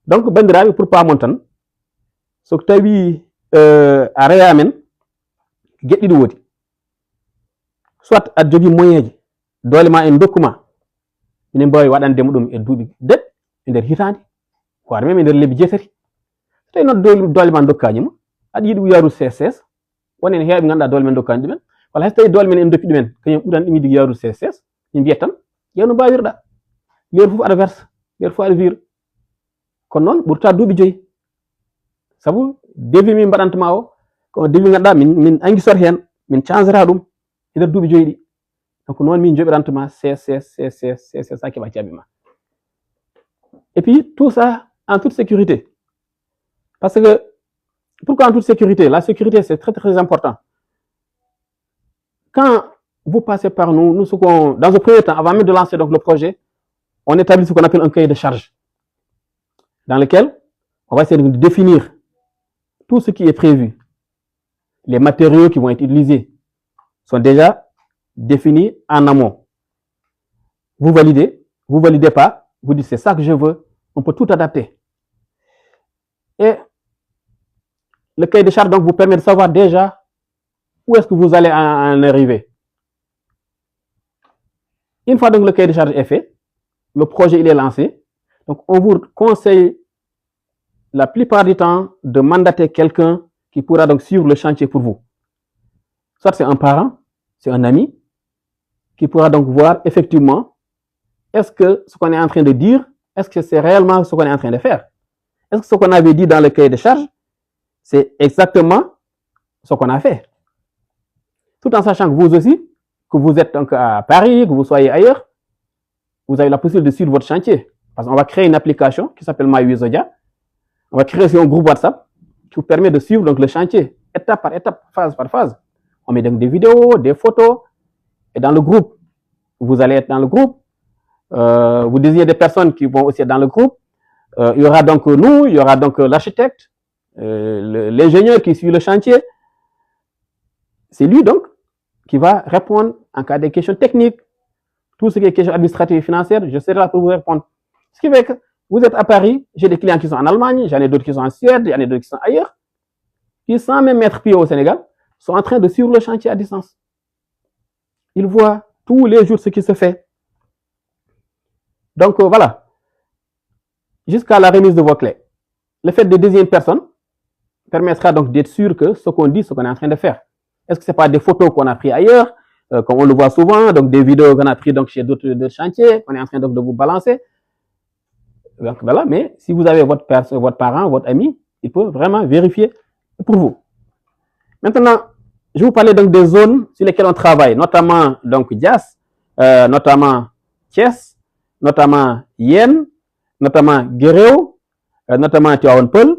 Donc bandiraɓe pour pamontan so tawi a reyamen geɗɗiɗi woodi. Soit aɗa jogii moyen ji doole ma en dokkuma minen mbawi waɗandemo ɗum e duuɓi deɗɗi e nder hitaande voire même e nder lebbi jeetati. So tawi noon doole ma dokkanima aɗa yiɗi yarude CSS wonen heewɓe ganduɗa doole men dokkani ɗumen walla hay so tawi doole men en dokki ɗumen kañum ɓuran ɗum yiɗi yarude CSS min mbiyat tan ƴeew no mbawirɗa lewru fof aɗa verse lewru fof aɗa vire kono noon ɓurta duuɓi 5 sabu devis min mbaɗantuma o ko devis ganduɗa min anguissoto hen min changera ɗum e nder duuɓi 5 ɗi. Donc noon min joɓirantuma CSS ha keɓa caabi ma. Et puis tout ça en toute sécurité. Parce que pourquoi en toute sécurité? La sécurité, c'est très très important. Quand vous passez par nous, dans un premier temps, avant même de lancer donc le projet, on établit ce qu'on appelle un cahier de charge, dans lequel on va essayer de définir tout ce qui est prévu. Les matériaux qui vont être utilisés sont déjà définis en amont. Vous validez pas, vous dites c'est ça que je veux, on peut tout adapter. Et le cahier de charge donc vous permet de savoir déjà où est-ce que vous allez en arriver. Une fois donc le cahier de charge est fait, le projet il est lancé, donc on vous conseille la plupart du temps de mandater quelqu'un qui pourra donc suivre le chantier pour vous. Soit c'est un parent, c'est un ami, qui pourra donc voir effectivement est-ce que ce qu'on est en train de dire, est-ce que c'est réellement ce qu'on est en train de faire? Est-ce que ce qu'on avait dit dans le cahier de charge, c'est exactement ce qu'on a fait? Tout en sachant que vous aussi, que vous êtes donc à Paris, que vous soyez ailleurs, vous avez la possibilité de suivre votre chantier. Parce qu'on va créer une application qui s'appelle MyWizodia. On va créer aussi un groupe WhatsApp qui vous permet de suivre donc le chantier, étape par étape, phase par phase. On met donc des vidéos, des photos, et dans le groupe, vous allez être dans le groupe. Vous désignez des personnes qui vont aussi être dans le groupe. Il y aura donc nous, il y aura donc l'architecte, l'ingénieur qui suit le chantier. C'est lui donc qui va répondre en cas de questions techniques, tout ce qui est questions administratives et financières, je serai là pour vous répondre. Ce qui fait que vous êtes à Paris, j'ai des clients qui sont en Allemagne, j'en ai d'autres qui sont en Suède, j'en ai d'autres qui sont ailleurs, qui sans même mettre pied au Sénégal, sont en train de suivre le chantier à distance. Ils voient tous les jours ce qui se fait. Donc voilà, jusqu'à la remise de vos clés. Le fait de désigner une personne permettra donc d'être sûr que ce qu'on dit, ce qu'on est en train de faire. Est-ce que ce n'est pas des photos qu'on a prises ailleurs, comme on le voit souvent, donc des vidéos qu'on a prises donc chez d'autres chantiers, qu'on est en train donc de vous balancer. Donc voilà, mais si vous avez votre parent, votre ami, il peut vraiment vérifier pour vous. Maintenant, je vais vous parler donc des zones sur lesquelles on travaille, notamment donc Dias, notamment Thiès, notamment Yen, notamment Guéréo, notamment Tivaouane Peulh,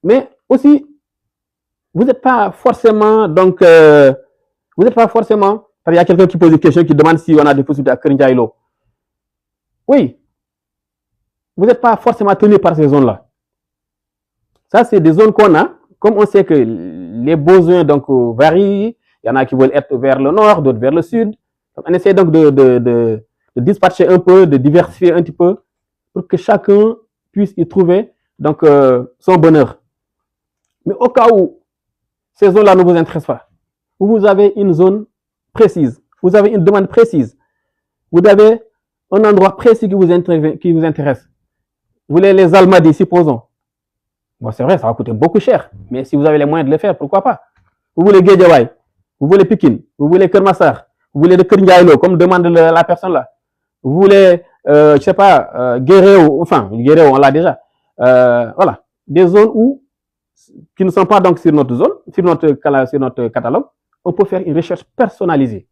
mais aussi vous n'êtes pas forcément donc vous n'êtes pas forcément, parce qu'il y a quelqu'un qui pose une question qui demande si on a des possibilités à Keur Ndiaye Lo. Oui, vous n'êtes pas forcément tenu par ces zones-là. Ça, c'est des zones qu'on a. Comme on sait que les besoins donc varient, il y en a qui veulent être vers le nord, d'autres vers le sud. Donc, on essaie donc de dispatcher un peu, de diversifier un petit peu, pour que chacun puisse y trouver donc son bonheur. Mais au cas où ces zones-là ne vous intéressent pas, vous avez une zone précise, vous avez une demande précise, vous avez un endroit précis qui vous intéresse. Vous voulez les Almadies, supposons. Bon, c'est vrai, ça va coûter beaucoup cher, mais si vous avez les moyens de le faire, pourquoi pas? Vous voulez Guédiawaye, vous voulez Pikine, vous voulez Keur Massar, vous voulez de Keur Ndiaye Lo, comme demande la personne là. Vous voulez, je sais pas, Guéréo, enfin, Guéréo, on l'a déjà. Voilà, des zones qui ne sont pas donc sur notre zone, sur notre catalogue, on peut faire une recherche personnalisée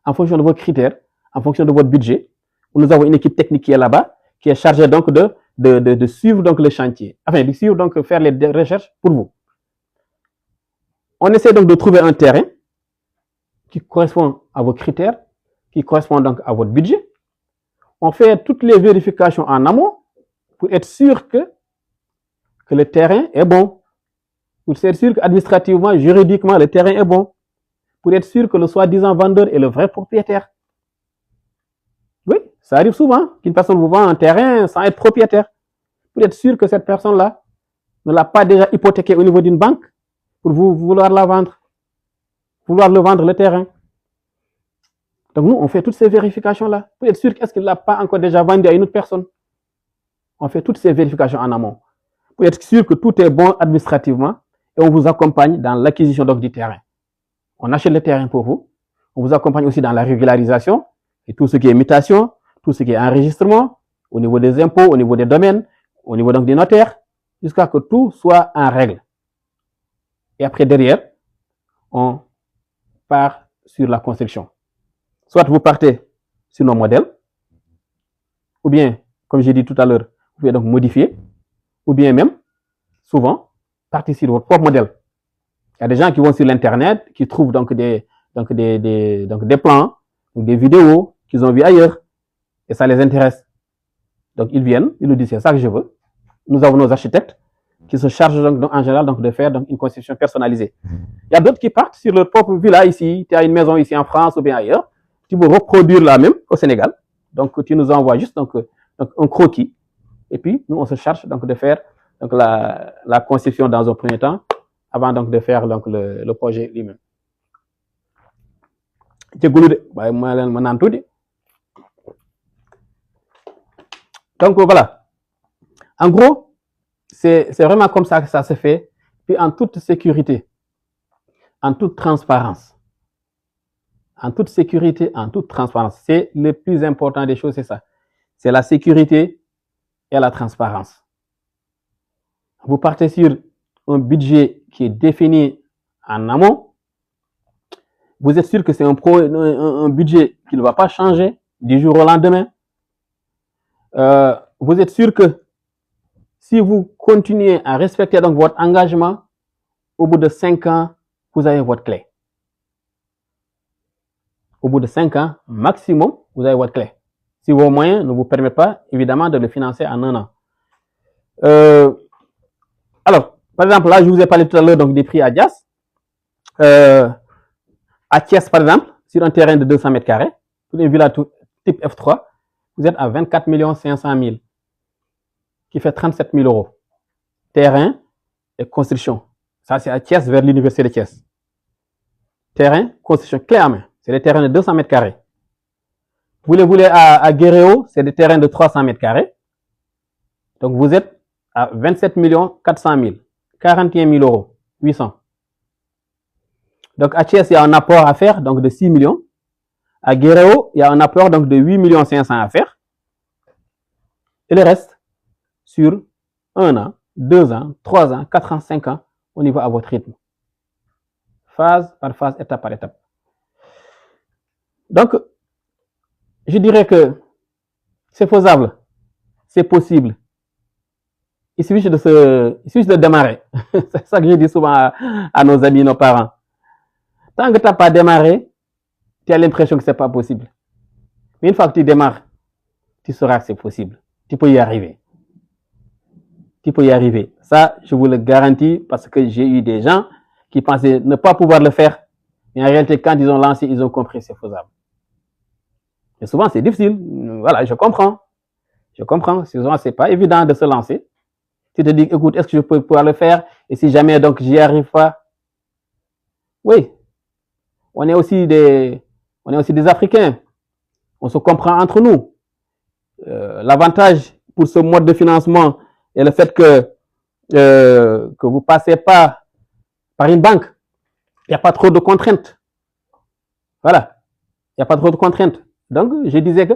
en fonction de vos critères, en fonction de votre budget. Nous avons une équipe technique qui est là-bas, qui est chargée donc de suivre donc le chantier, enfin de suivre donc faire les recherches pour vous. On essaie donc de trouver un terrain qui correspond à vos critères, qui correspond donc à votre budget. On fait toutes les vérifications en amont pour être sûr que le terrain est bon, pour être sûr qu'administrativement, juridiquement, le terrain est bon, pour être sûr que le soi-disant vendeur est le vrai propriétaire. Oui, ça arrive souvent qu'une personne vous vend un terrain sans être propriétaire. Pour être sûr que cette personne-là ne l'a pas déjà hypothéqué au niveau d'une banque pour vous vouloir la vendre. vouloir le vendre le terrain. Donc nous, on fait toutes ces vérifications-là pour être sûr qu'est-ce qu'il n'a pas encore déjà vendu à une autre personne. On fait toutes ces vérifications en amont pour être sûr que tout est bon administrativement et on vous accompagne dans l'acquisition du terrain. On achète le terrain pour vous. On vous accompagne aussi dans la régularisation et tout ce qui est mutation, tout ce qui est enregistrement au niveau des impôts, au niveau des domaines, au niveau donc des notaires, jusqu'à ce que tout soit en règle. Et après, derrière, on part sur la construction. Soit vous partez sur nos modèles, ou bien, comme j'ai dit tout à l'heure, vous pouvez donc modifier, ou bien même, souvent, partir sur votre propre modèle. Il y a des gens qui vont sur l'Internet, qui trouvent donc des plans, donc des vidéos qu'ils ont vues ailleurs, et ça les intéresse. Donc ils viennent, ils nous disent c'est ça que je veux. Nous avons nos architectes qui se chargent donc en général donc de faire donc une conception personnalisée. Il y a d'autres qui partent sur leur propre villa ici, tu as une maison ici en France ou bien ailleurs, tu veux reproduire la même au Sénégal. Donc tu nous envoies juste donc un croquis, et puis nous on se charge donc de faire donc la conception dans un premier temps, avant donc de faire donc le projet lui-même. Donc voilà. En gros, c'est vraiment comme ça que ça se fait, puis en toute sécurité, en toute transparence. En toute sécurité, en toute transparence. C'est le plus important des choses, c'est ça. C'est la sécurité et la transparence. Vous partez sur un budget qui est défini en amont. Vous êtes sûr que c'est un budget qui ne va pas changer du jour au lendemain. Vous êtes sûr que si vous continuez à respecter donc votre engagement, au bout de 5 ans, vous avez votre clé. Au bout de 5 ans, maximum, vous avez votre clé. Si vos moyens ne vous permettent pas, évidemment, de le financer en 1 an. Alors, par exemple, là, je vous ai parlé tout à l'heure donc des prix à Dias. À Thiès, par exemple, sur un terrain de 200 mètres carrés, pour une villa type F3, vous êtes à 24 500 000, qui fait 37 000 €. Terrain et construction. Ça, c'est à Thiès, vers l'université de Thiès. Terrain, construction, clé à main. C'est des terrains de 200 mètres carrés. Vous les voulez à Guéréo, c'est des terrains de 300 mètres carrés. Donc, vous êtes à 27 400 000, 41 000 €, 800. Donc, à Thiès, il y a un apport à faire, donc de 6 millions. À Guéréo, il y a un apport donc de 8 500 000 à faire. Et le reste, sur 1 an, 2 ans, 3 ans, 4 ans, 5 ans, on y va à votre rythme. Phase par phase, étape par étape. Donc, je dirais que c'est faisable, c'est possible. Il suffit de démarrer. C'est ça que je dis souvent à nos amis, nos parents. Tant que tu n'as pas démarré, tu as l'impression que ce n'est pas possible. Mais une fois que tu démarres, tu sauras que c'est possible. Tu peux y arriver. Tu peux y arriver. Ça, je vous le garantis parce que j'ai eu des gens qui pensaient ne pas pouvoir le faire. Mais en réalité, quand ils ont lancé, ils ont compris que c'est faisable. Mais souvent, c'est difficile. Voilà, je comprends. Je comprends. Souvent, ce n'est pas évident de se lancer. Tu te dis, écoute, est-ce que je peux pouvoir le faire? Et si jamais, donc, j'y arrive pas? Oui. On est aussi des Africains. On se comprend entre nous. L'avantage pour ce mode de financement est le fait que vous passez pas par une banque. Il n'y a pas trop de contraintes. Voilà. Il n'y a pas trop de contraintes. Donc, je disais que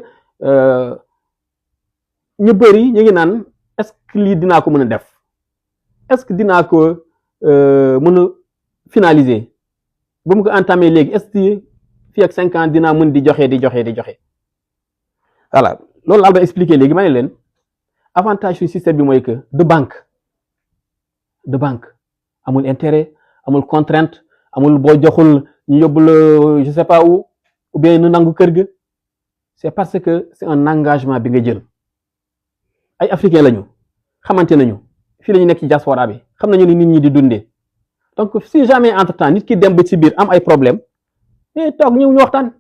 ñu bëri ñu ngi naan est-ce que lii dinaa ko mën a def est-ce que dinaa ko mën a finaliser bu mu ko entamé léegi est-ce que fii ak 5 ans dinaa mën di joxe voilà loolu laa ba expliquer léegi ma ne leen avantage su système bi mooy que de banque amul intérêt amul contrainte amul boo joxul ñu yóbbu la je sais pas où ou bien nu nangu kër ga c'est parce que c'est un engagement bi nga jël ay africain lañu xamante nañu fii la ñu nekk ci diaspora bi xam nañu ni nit ñi di dundee donc si jamais entre temps nit ki dem ba ci biir am ay problème toog ñu waxtaan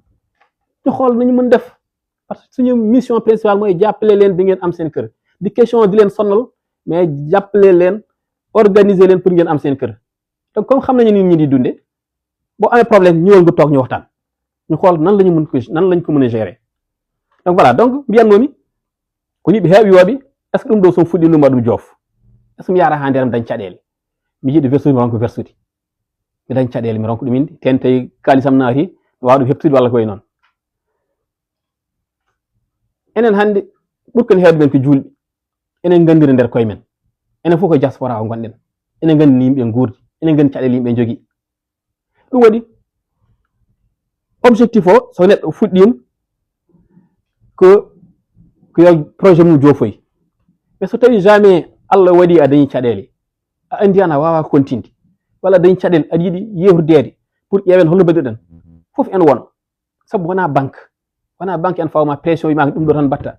ñu xool nañu mën def parce que suñu mission principale mooy jàppale leen bi ngeen am seen kër di question di leen sonal mais jàppale leen organiser leen pour ngeen am seen kër donc comme xam nañu nit ñi di dundee boo amee problème ñëwal nga toog ñu waxtaan ñu xool nan lañ ko mën a gérer. Donc voilà, donc mbiyannomi ko yiɓe heewiyoɓe est ce que ɗum ɗo son fuɗɗinuma ɗum joof est ce que mi yara ha nder mi dañ caɗele mi yiɗi versude mi ronko versude mi dañ caɗele mi ronko ɗum inde ten tawi kalisam naati mi wawa ɗum heɓtude walla koye noon. Enen hannde ɓurken heewde men ko julɓe enen gandiri nder koye men enen fof ko diaspora o gonɗen enen gandi no yimɓe guurdi enen gandi caɗele yimɓe jogii ɗum waɗi objectif o so neɗɗo fuɗɗima ko yo projet mum joofoyi. Mais so tawi jamais Allah waɗi a dañi caɗele a andi an a wawa continde walla a dañi caɗele aɗa yiɗi yehrdede pour ƴeewen holno mbaɗirɗen fof en won sabu wona banque en fawma pression yima ɗum ɗo tan batta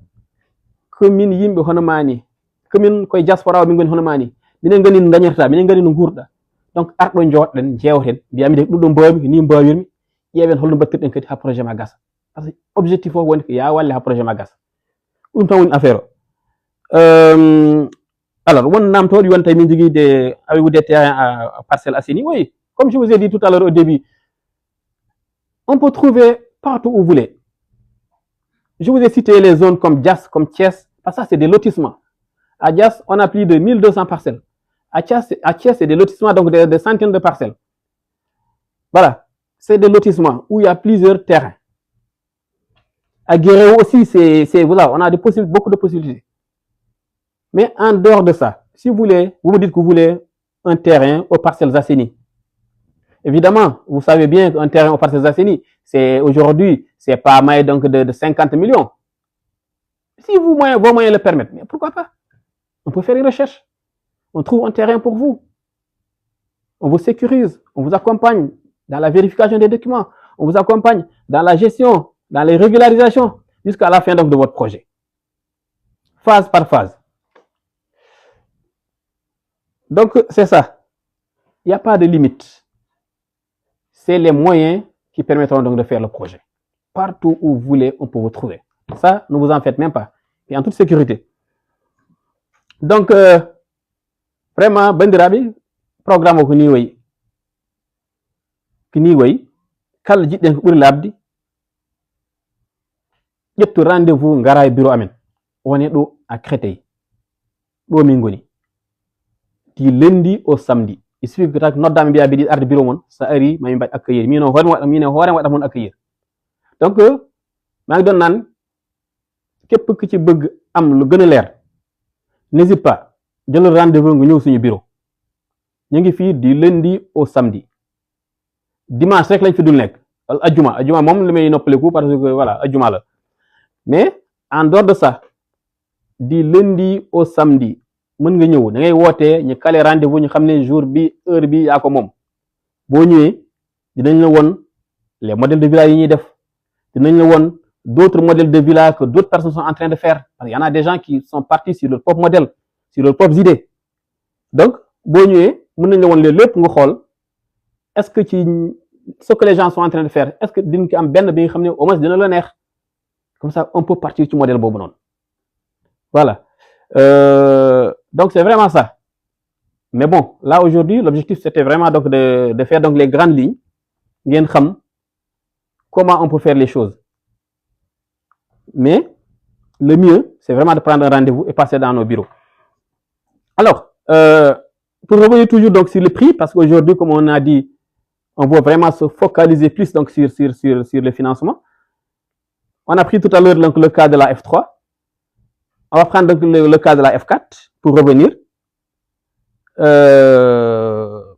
komin yimɓe hono mani komin koye diaspora o min goni hono mani minen gandi no dañirta minen gandi no gurɗa donc arɗo jooɗɗen jewten mbiyami de ɗum ɗo mbawmi ni mbawirmi ƴeewen holno mbattirɗen kadi ha projet ma gasa par ce que objectif o woni ko ya walle ha projet ma gasa ɗum tan woni affaire o. Alors won namtoɗo won tawi min jogui de avez-vous des terrains à Parcelles Assainies? Oui, comme je vous ai dit tout à l'heure au début, on peut trouver partout où vous voulez. Je vous ai cité les zones comme Diass, comme Thiès, parce que ça c'est des lotissements. À Diass, on a plus de 1200 parcelles. À Thiès, c'est des lotissements, donc des centaines de parcelles. Voilà, c'est des lotissements où il y a plusieurs terrains. À Guéréo aussi, voilà, on a beaucoup de possibilités. Mais en dehors de ça, si vous voulez, vous me dites que vous voulez un terrain aux Parcelles Assainies. Évidemment, vous savez bien qu'un terrain aux Parcelles Assainies, aujourd'hui, c'est pas moins donc de 50 millions. Si vos moyens le permettent, mais pourquoi pas? On peut faire une recherche. On trouve un terrain pour vous. On vous sécurise, on vous accompagne dans la vérification des documents, on vous accompagne dans la gestion, dans les régularisations, jusqu'à la fin donc de votre projet. Phase par phase. Donc, c'est ça. Il n'y a pas de limite. C'est les moyens qui permettront donc de faire le projet. Partout où vous voulez, on peut vous trouver. Ça, ne vous en faites même pas. Et en toute sécurité. Donc, vraiment, bandiraɓe, programme o ko ni wayi. Ko ni wayi. Kala jiɗɗen ko ɓuri labdi. ƴettu rendez-vous ngara e bureau amen. Wone ɗo à Créteil. Ɗo min goni. Du lundi au samedi. Il suffit que tak noddama mbiya mbiɗi arde bureau mon sa ari mami mbaɗ accueillir min hoorema waɗa mon accueillir. Donc maa ngi doon naan képp ku ci bëgg am lu gën a leer n'hésite pas jël rendez-vous nga ñëw suñu bureau ñu ngi fii du lundi au samedi. Dimanche rek lañ fi dul nekk ajuma moom li may noppaliku parce que voilà ajuma la mais en dehors de ça du lundi au samedi mën nga ñëw da ngay wootee ñu calé rendez-vous ñu xam ne jour bi heure bi yaa ko moom boo ñëwee dinañ la won les modèles de villa yi ñuy def dinañ la won d'autres modèles de villa que d'autres personnes sont en train de faire parce qu'il y en a des gens qui sont partis sur leur propre modèle sur leurs propres idées donc boo ñëwee mën nañ la won lépp nga xool est-ce que ci ce que les gens sont en train de faire est-ce que dinañ ko am benn bi nga xam ne au moins dina la neex comme ça on peut partir ci modèle boobu noonu voilà. Donc c'est vraiment ça. Mais bon, là aujourd'hui, l'objectif c'était vraiment donc de faire donc les grandes lignes. Ngeen xam comment on peut faire les choses. Mais le mieux, c'est vraiment de prendre un rendez-vous et passer dans nos bureaux. Alors, pour revenir toujours donc sur le prix, parce qu'aujourd'hui, comme on a dit, on veut vraiment se focaliser plus donc sur le financement. On a pris tout à l'heure donc le cas de la F3. On va prendre donc le cas de la F4 pour revenir.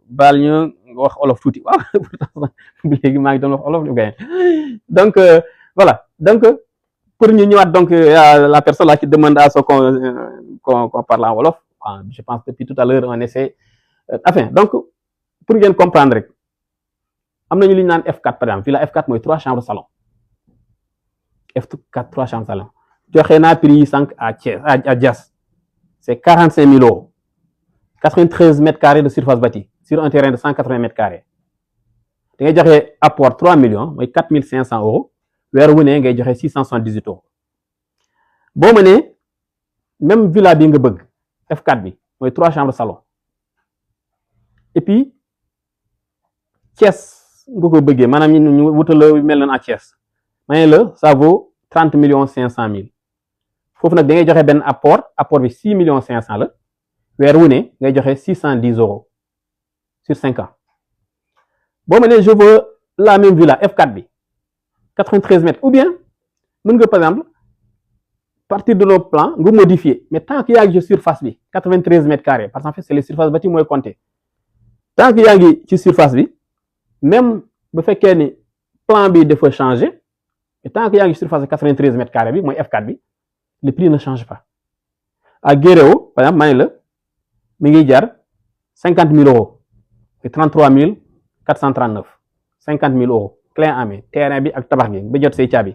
Baal ñu wax olof tuuti waaw léegi maa ngi doon wax olof donc voilà donc pour ñu ñëwaat donc la personne là qui demande à ce qu'on parle en wolof je pense que depuis tout à l'heure on essaie enfin donc pour ngeen comprendre rek am nañu li ñu naan F4 par exemple fii la F4 mooy 3 chambres salon F4 3 chambres salon joxe naa prix yi sànq à Diass c'est 45 000 €. 93 mètres carrés de surface bâtie sur un terrain de 180 mètres carrés. Da ngay joxe apport 3 millions mooy 4 500 €. weer wu ne ngay joxe 678 €. boo mënee même villa bi nga bëgg F4 bi mooy 3 chambres salon. Et puis Thiès nga ko bëggee maanaam ñu wutal la mel noonu à Thiès ma ne la ça vaut 30 millions 500 000 foofu nag da ngay joxe benn apport bi 6 millions 500 la weer wu ne ngay joxe 610 euros sur 5 ans boo ma ne je veux la même villa F4 bi 93 mètres ou bien mën nga par exemple partir de nos plans nga modifier mais tant que yaa ngi ci surface bi 93 mètres carrés parce qu'en fait c'est les surfaces bâties mooy compter tant que yaa ngi ci surface bi même bu fekkee ni plan bi dafa changer et tant que yaa ngi ci surface de 93 mètres carrés bi mooy F4 bi le prix ne change pas à Guéréo par exemple maa ngi la mi ngi jar 50 000 euros et 33 439 50 000 euros clé en main terrain bi ak tabax gi ba jot say caabi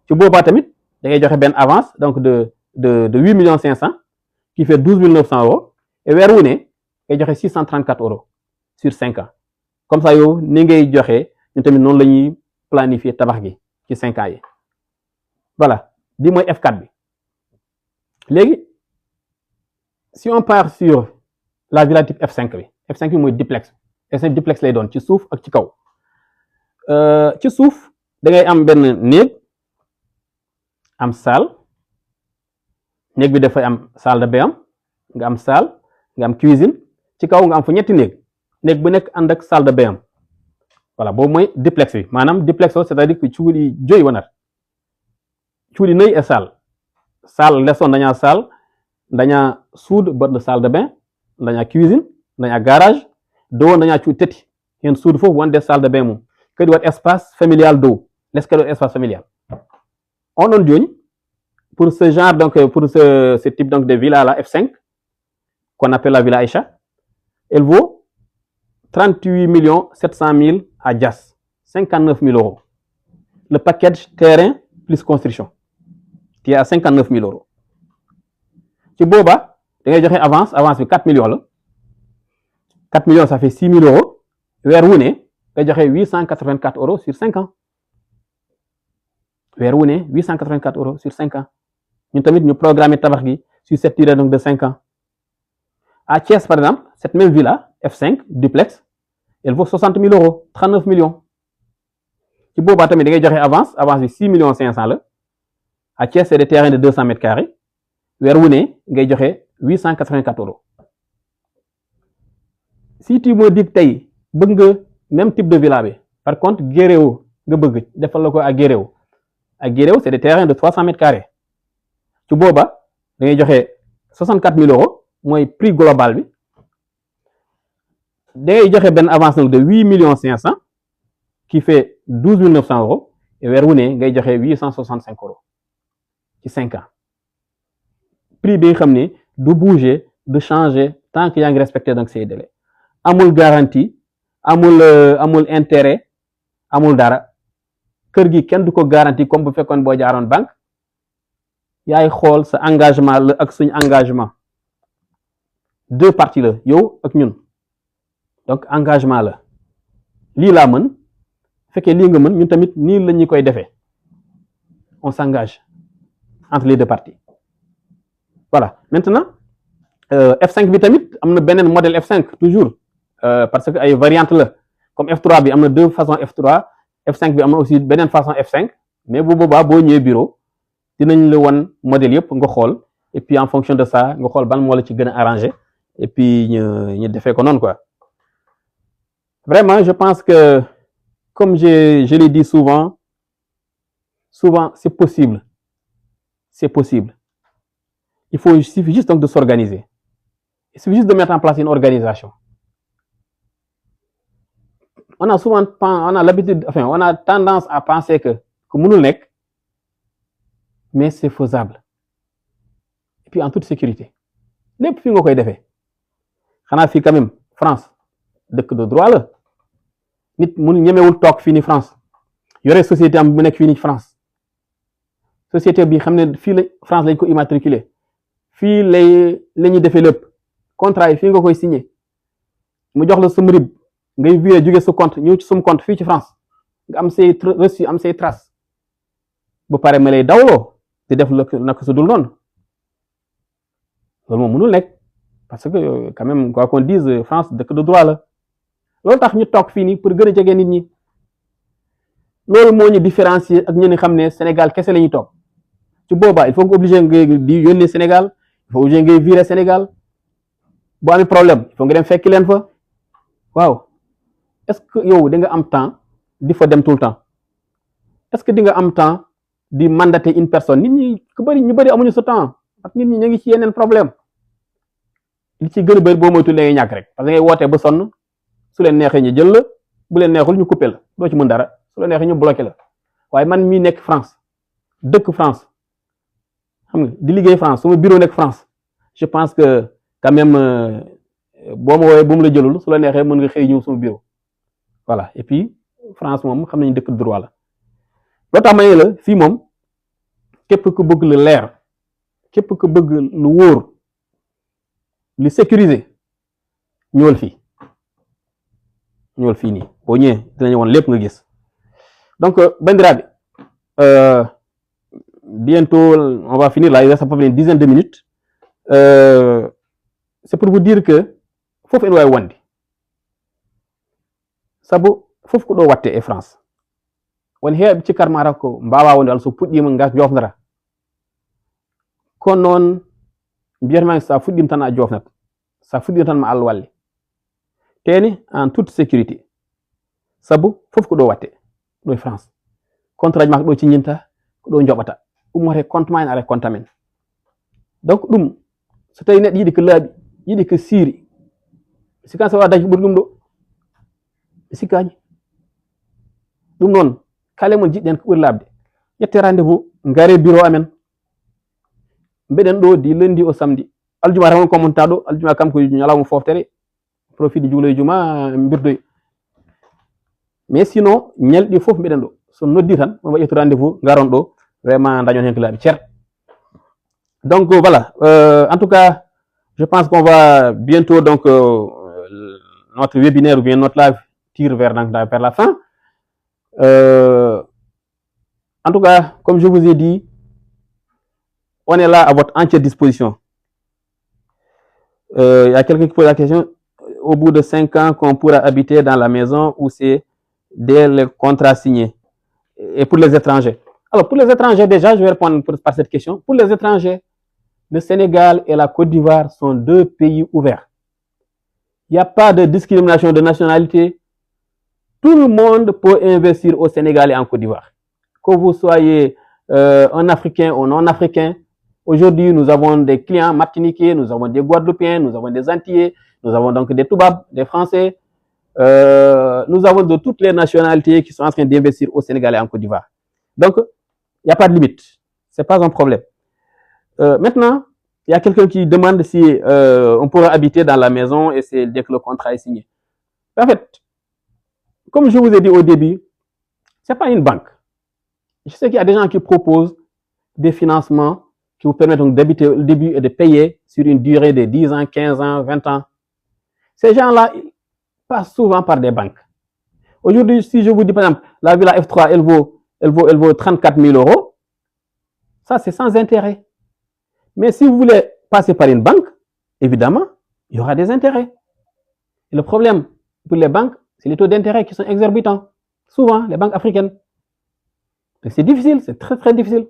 ci boobaa tamit da ngay joxe benn avance donc de 8 millions 500 qui fait 12 900 euros et weer wu ne ngay joxe 634 euros sur 5 ans comme ça yow ni ngay joxe ñun tamit noonu la ñuy planifier tabax gi ci 5 ans yi voilà bi mooy F4 bi léegi si on part sur la villa type F5 bi F5 bi mooy duplex F5 duplex lay doon ci suuf ak ci kaw ci suuf da ngay am benn néeg am salle néeg bi dafay am salle de bain nga am salle nga am cuisine ci kaw nga am fa ñetti néeg bu nekk ànd ak salle de bain voilà boobu mooy duplex bi maanaam duplex o c'est-à-dire que cuuɗi joyi wonata cuuɗi nayi e salle lees on daña salle daña suudu baɗɗo salle de bain daña cuisine daña garage dow on daña cuuɗi tati hen suudu fof wonde salle de bain mum kadi waɗ espace familial dow less kadi waɗ espace familial on ɗon joni pour ce genre donc pour ce type donc de villa là F5 qu'on appelle la villa Aïcha elle vaut 38 700 000 à Diass 59 000 euros le package terrain plus construction qui est à 59 000 euros ci booba da ngay joxe avance bi 4 millions la 4 millions ça fait 6 000 euros weer wu ne nga joxe 884 euros sur 5 ans weer wu ne 884 euros sur 5 ans ñun tamit ñu programmer tabax gi sur cette durée donc de 5 ans à Thiès par exemple cette même villa F5 duplex elle vaut 60 000 euros 39 millions ci boobaa tamit da ngay joxe avance bi 6 millions 500 la à Thiès c'est des terrains de 200 mètres carrés weer wu ne ngay joxe 884 euros si tu me dis tey bëgg nga même type de villa bi par contre Guéréo nga bëgg defal la ko à Guéréo c'est des terrains de 300 mètres carrés ci booba da ngay joxe 64 000 euros mooy prix global bi da ngay joxe benn avance de 8 millions 500 qui fait 12 900 euros et weer wu ne ngay joxe 865 euros ci 5 ans prix bi nga xam ne du bouger du changer tant que yaa ngi respecté donc ces délais amul garantie amul intérêt amul dara kër gi kenn du ko garantie comme bu fekkoon boo jaaroon banque yaay xool sa engagement la ak suñu engagement deux parties la yow ak ñun donc engagement la lii laa mën fekkee lii nga mën ñun tamit nii la ñu koy defee on s'engage entre les deux parties voilà maintenant F5 bi tamit am na beneen modèle F5 toujours parce que ay variante la comme F3 bi am na deux façons F3 F5 bi am na aussi beneen façon F5 mais bu boobaa boo ñëwee bureau dinañ la wan modèle yëpp nga xool et puis en fonction de ça nga xool ban moo la ci gën a arrangé et puis ñu defee ko noonu quoi vraiment je pense que comme je l'ai dit souvent c'est possible il suffit juste donc de s'organiser il suffit juste de mettre en place une organisation on a l'habitude enfin on a tendance à penser que mënul nekk mais c'est faisable et puis en toute sécurité lépp fi nga koy defee xanaa fii quand même France dëkk de droit la nit mun ñemewul toog fii ni France yore société am bu nekk fii ni France société bi xam ne fii la France lañ ko immatriculé fii la ñuy defee lépp contrat yi fii nga koy signé mu jox la sam RIB ngay viré jóge sa compte ñëw ci sam compte fii ci France nga am say reçu am say trace bu pare ma lay dawloo di def naka su dul noonu loolu moom mënul nekk parce que quand même quoi qu'on dise France dëkk de droit la loolu tax ñu toog fii nii pour gën a jege nit ñi loolu moo ñu différencier ak ñi xam ne Sénégal kese la ñuy toog ci boobaa il faut que obligé nga di yónnee Sénégal il faut obligé ngay virer Sénégal boo amee problème il faut nga dem fekki leen fa waaw est-ce que yow da nga am temps di fa dem tout le temps est-ce que di nga am temps di mandater une personne nit ñi ku bëri ñu bëri amuñu sa temps ak nit ñi ñu ngi ci yeneen problème li ci gën a bëri boo moytu la ngay ñàkk rek parce que ngay wootee ba sonn su leen neexee ñu jël la bu leen neexul ñu coupé la doo ci mën dara su leen neexee ñu bloqué la waaye man mii nekk France dëkk France xam nga di liggéey France suma bureau nekk France je pense que quand même boo ma woowee bu mu la jëlul su la neexee mën nga xëy ñëw suma bureau voilà et puis France moom xam nañu dëkk droit la loo tax ma ne la fii moom képp ku bëgg lu leer képp ku bëgg lu wóor lu sécuriser ñëwal fii nii boo ñëwee dinañu woon lépp nga gis donc bandiraɓe bientôt on va finir là il reste à peu près une dizaine de minutes c'est pour vous dire que foofu en wawi wonde sabu fof ko ɗo watte e France won heeɓe cikkarmata ko mbawa wonde Allah so puɗɗima gas jofnata kono noon mbiyatama sa fuɗɗima tan a jofnat sa fuɗɗima tan ma Allah walle teni en toute sécurité sabu fof ko ɗo watte ɗo e France contrat ji ma ko ɗo ciññinta ko ɗo joɓata ummote compte ma en ara compte amen donc ɗum so tawi neɗɗo yiɗi ko laaɓi yiɗi ko siiri sikan so wawa dañi ɓuuri ɗum ɗo ɓe sikkaji ɗum noon kala mon jiɗɗen ko ɓuuri laabde ƴette rendez-vous ngare bureau amen mbeɗen ɗo di lundi au samedi aljuma tan won commonta ɗo aljuma kam ko ñalawma foftere profit juulo e juma mbirdoy mais sinon ñalɗi fof mbeɗen ɗo so noddi tan on waɗi rendez-vous ngaron ɗo vraiment dañon hen ko laaɓi ceer donc voilà en tout cas je pense qu'on va bientôt donc notre webinaire ou bien notre live tire vers la fin en tout cas comme je vous ai dit on est là à votre entière disposition il y a quelqu'un qui pose la question au bout de 5 ans qu'on pourra habiter dans la maison ou c'est dès le contrat signé et pour les étrangers. Alors pour les étrangers déjà je vais répondre par cette question. Pour les étrangers, le Sénégal et la Côte d'Ivoire sont 2 pays ouverts. Il n'y a pas de discrimination de nationalité. Tout le monde peut investir au Sénégal et en Côte d'Ivoire. Que vous soyez un Africain ou non Africain, aujourd'hui nous avons des clients martiniquais, nous avons des Guadeloupéens, nous avons des Antillais, nous avons donc des Toubabs, des Français, nous avons de toutes les nationalités qui sont en train d'investir au Sénégal et en Côte d'Ivoire. Donc, il n'y a pas de limite. Ce n'est pas un problème. Maintenant, il y a quelqu'un qui demande si on pourra habiter dans la maison et c'est dès que le contrat est signé. En fait, comme je vous ai dit au début, ce n'est pas une banque. Je sais qu'il y a des gens qui proposent des financements qui vous permettent d'habiter au début et de payer sur une durée de 10 ans, 15 ans, 20 ans. Ces gens-là passent souvent par des banques. Aujourd'hui, si je vous dis par exemple, la villa F3, elle vaut 34 000 €, ça c'est sans intérêt. Mais si vous voulez passer par une banque, évidemment, il y aura des intérêts. Et le problème pour les banques, c'est les taux d'intérêt qui sont exorbitants. Souvent, les banques africaines. C'est difficile, c'est très très difficile.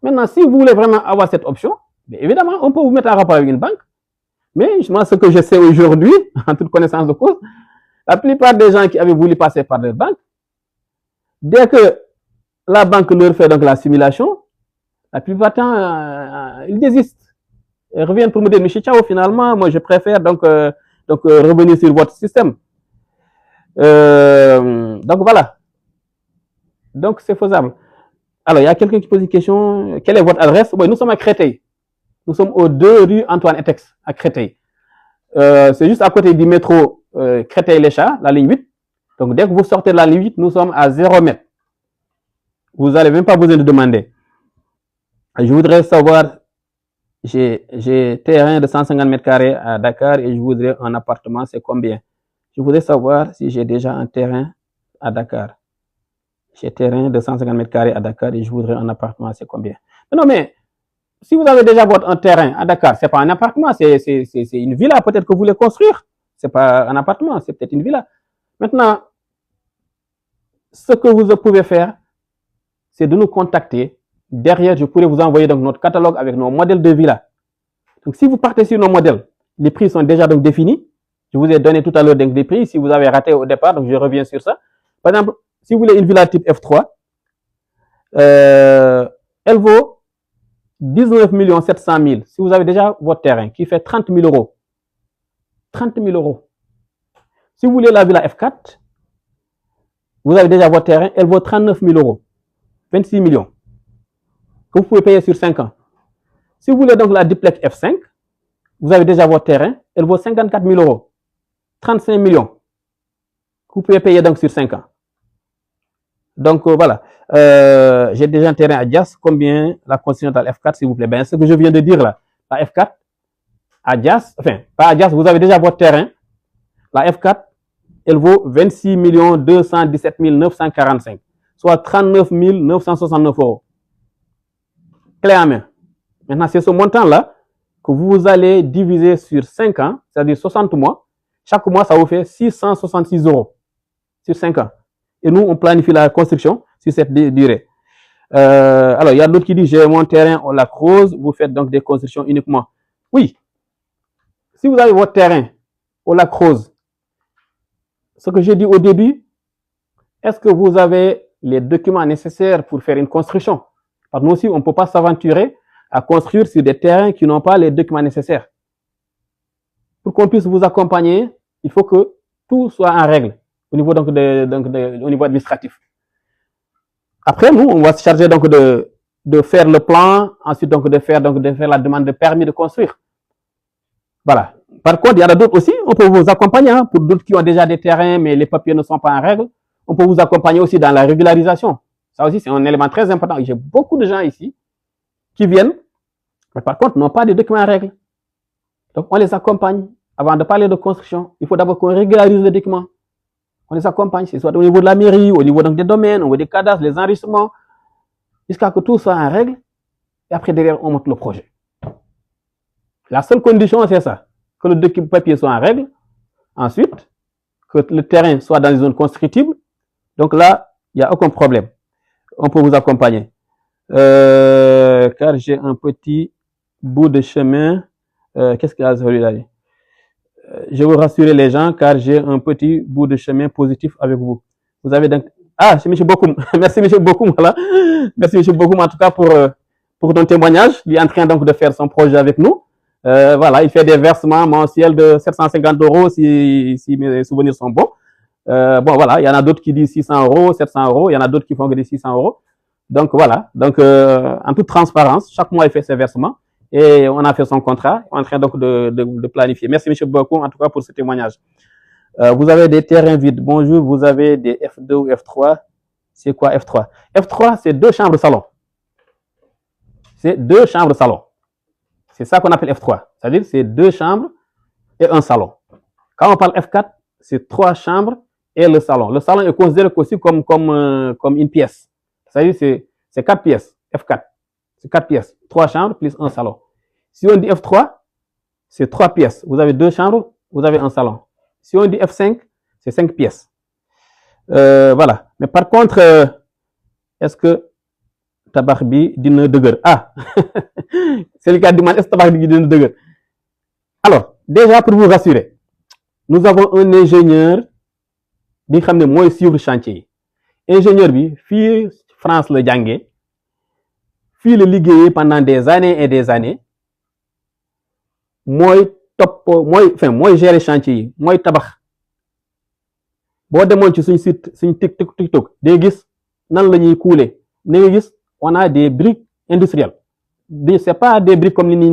Maintenant, si vous voulez vraiment avoir cette option, évidemment, on peut vous mettre en rapport avec une banque. Mais moi, ce que je sais aujourd'hui, en toute connaissance de cause, la plupart des gens qui avaient voulu passer par des banques, dès que la banque leur fait donc la simulation, la plupart du temps, ils désistent. Ils reviennent pour me dire, monsieur Ciao, finalement, moi je préfère donc revenir sur votre système. Donc voilà. Donc c'est faisable. Alors, il y a quelqu'un qui pose une question. Quelle est votre adresse? Oui, nous sommes à Créteil. Nous sommes aux 2 rue Antoine Etex, à Créteil. C'est juste à côté du métro Créteil-Léchat, la ligne 8. Donc, dès que vous sortez de la ligne 8, nous sommes à 0 mètres. Vous n'avez même pas besoin de demander. Je voudrais savoir, j'ai terrain de 150 mètres carrés à Dakar et je voudrais un appartement, c'est combien? Je voudrais savoir si j'ai déjà un terrain à Dakar. J'ai terrain de 150 mètres carrés à Dakar et je voudrais un appartement, c'est combien? Non, mais si vous avez déjà un terrain à Dakar, ce n'est pas un appartement, c'est une villa peut-être que vous voulez construire. c'est pas un appartement, c'est peut-être une villa. Maintenant, ce que vous pouvez faire, c'est de nous contacter. Derrière, je pourrais vous envoyer donc notre catalogue avec nos modèles de villas. Donc, si vous partez sur nos modèles, les prix sont déjà donc définis. Je vous ai donné tout à l'heure des prix. Si vous avez raté au départ, donc je reviens sur ça. Par exemple, si vous voulez une villa type F3, elle vaut 19 700 000. Si vous avez déjà votre terrain qui fait 30 000 euros, 30 000 euros. Si vous voulez la villa F4, vous avez déjà votre terrain, elle vaut 39 000 euros, 26 millions, que vous pouvez payer sur 5 ans. Si vous voulez donc la duplex F5, vous avez déjà votre terrain, elle vaut 54 000 euros, 35 millions, que vous pouvez payer donc sur 5 ans. Donc voilà, j'ai déjà un terrain à Dias. Combien la Continental F4, s'il vous plaît? Ben, ce que je viens de dire là, la F4 à Dias, enfin, pas à Dias, vous avez déjà votre terrain. La F4, elle vaut 26 217 945, soit 39 969 euros. Clé en main. Maintenant, c'est ce montant-là que vous allez diviser sur 5 ans, c'est-à-dire 60 mois. Chaque mois, ça vous fait 666 euros sur 5 ans. Et nous, on planifie la construction sur cette durée. Alors, il y a d'autres qui disent, j'ai mon terrain au lac Rose, vous faites donc des constructions uniquement. Oui, si vous avez votre terrain au lac Rose, ce que j'ai dit au début, est-ce que vous avez les documents nécessaires pour faire une construction? Parce que nous aussi, on ne peut pas s'aventurer à construire sur des terrains qui n'ont pas les documents nécessaires. Pour qu'on puisse vous accompagner, il faut que tout soit en règle au niveau, donc au niveau administratif. Après, nous, on va se charger donc de faire le plan, ensuite donc de faire la demande de permis de construire. Voilà. Par contre, il y en a d'autres aussi, on peut vous accompagner, hein, pour d'autres qui ont déjà des terrains, mais les papiers ne sont pas en règle. On peut vous accompagner aussi dans la régularisation. Ça aussi, c'est un élément très important. J'ai beaucoup de gens ici qui viennent, mais par contre, n'ont pas de documents en règle. Donc, on les accompagne. Avant de parler de construction, il faut d'abord qu'on régularise les documents. On les accompagne, c'est soit au niveau de la mairie, au niveau donc des domaines, au niveau des cadastres, les enregistrements, jusqu'à ce que tout soit en règle. Et après, derrière, on monte le projet. La seule condition, c'est ça, que le papier soit en règle. Ensuite, que le terrain soit dans une zone constructible. Donc là, il n'y a aucun problème. On peut vous accompagner. Car j'ai un petit bout de chemin. Qu'est-ce qu'il y a celui-là? Je veux rassurer les gens car j'ai un petit bout de chemin positif avec vous. Vous avez donc... Ah, c'est M. Bokoum. Merci M. Bokoum. Voilà. Merci M. Bokoum en tout cas pour ton témoignage. Il est en train donc de faire son projet avec nous. Voilà, il fait des versements mensuels de 750 euros si mes souvenirs sont bons. Bon, voilà, il y en a d'autres qui disent 600 euros, 700 euros. Il y en a d'autres qui font que des 600 euros. Donc voilà, donc en toute transparence, chaque mois il fait ses versements et on a fait son contrat. On est en train donc de planifier. Merci M. Bokoum en tout cas pour ce témoignage. Vous avez des terrains vides. Bonjour, vous avez des F2 ou F3. C'est quoi F3? F3, c'est 2 chambres salon. C'est 2 chambres salon. C'est ça qu'on appelle F3. C'est-à-dire c'est 2 chambres et un salon. Quand on parle F4, c'est 3 chambres et le salon. Le salon est considéré aussi comme une pièce. C'est-à-dire c'est 4 pièces. F4. C'est 4 pièces. 3 chambres plus un salon. Si on dit F3, c'est 3 pièces. Vous avez 2 chambres, vous avez un salon. Si on dit F5, c'est 5 pièces. Voilà. Mais par contre, est-ce que tabac bi dina deuguer? Ah, c'est le cas de est-ce que tabac bi dina deuguer? Alors, déjà pour vous rassurer, nous avons un ingénieur qui va suivre le chantier. Ingénieur bi, fille France le jangé, fille le liguer pendant des années et des années. Moi gérer chantier, moi tabac. Bo demone ci suñ site suñ TikTok, day gis nan lañuy couler. Day gis on a des briques industrielles. C'est pas des briques comme les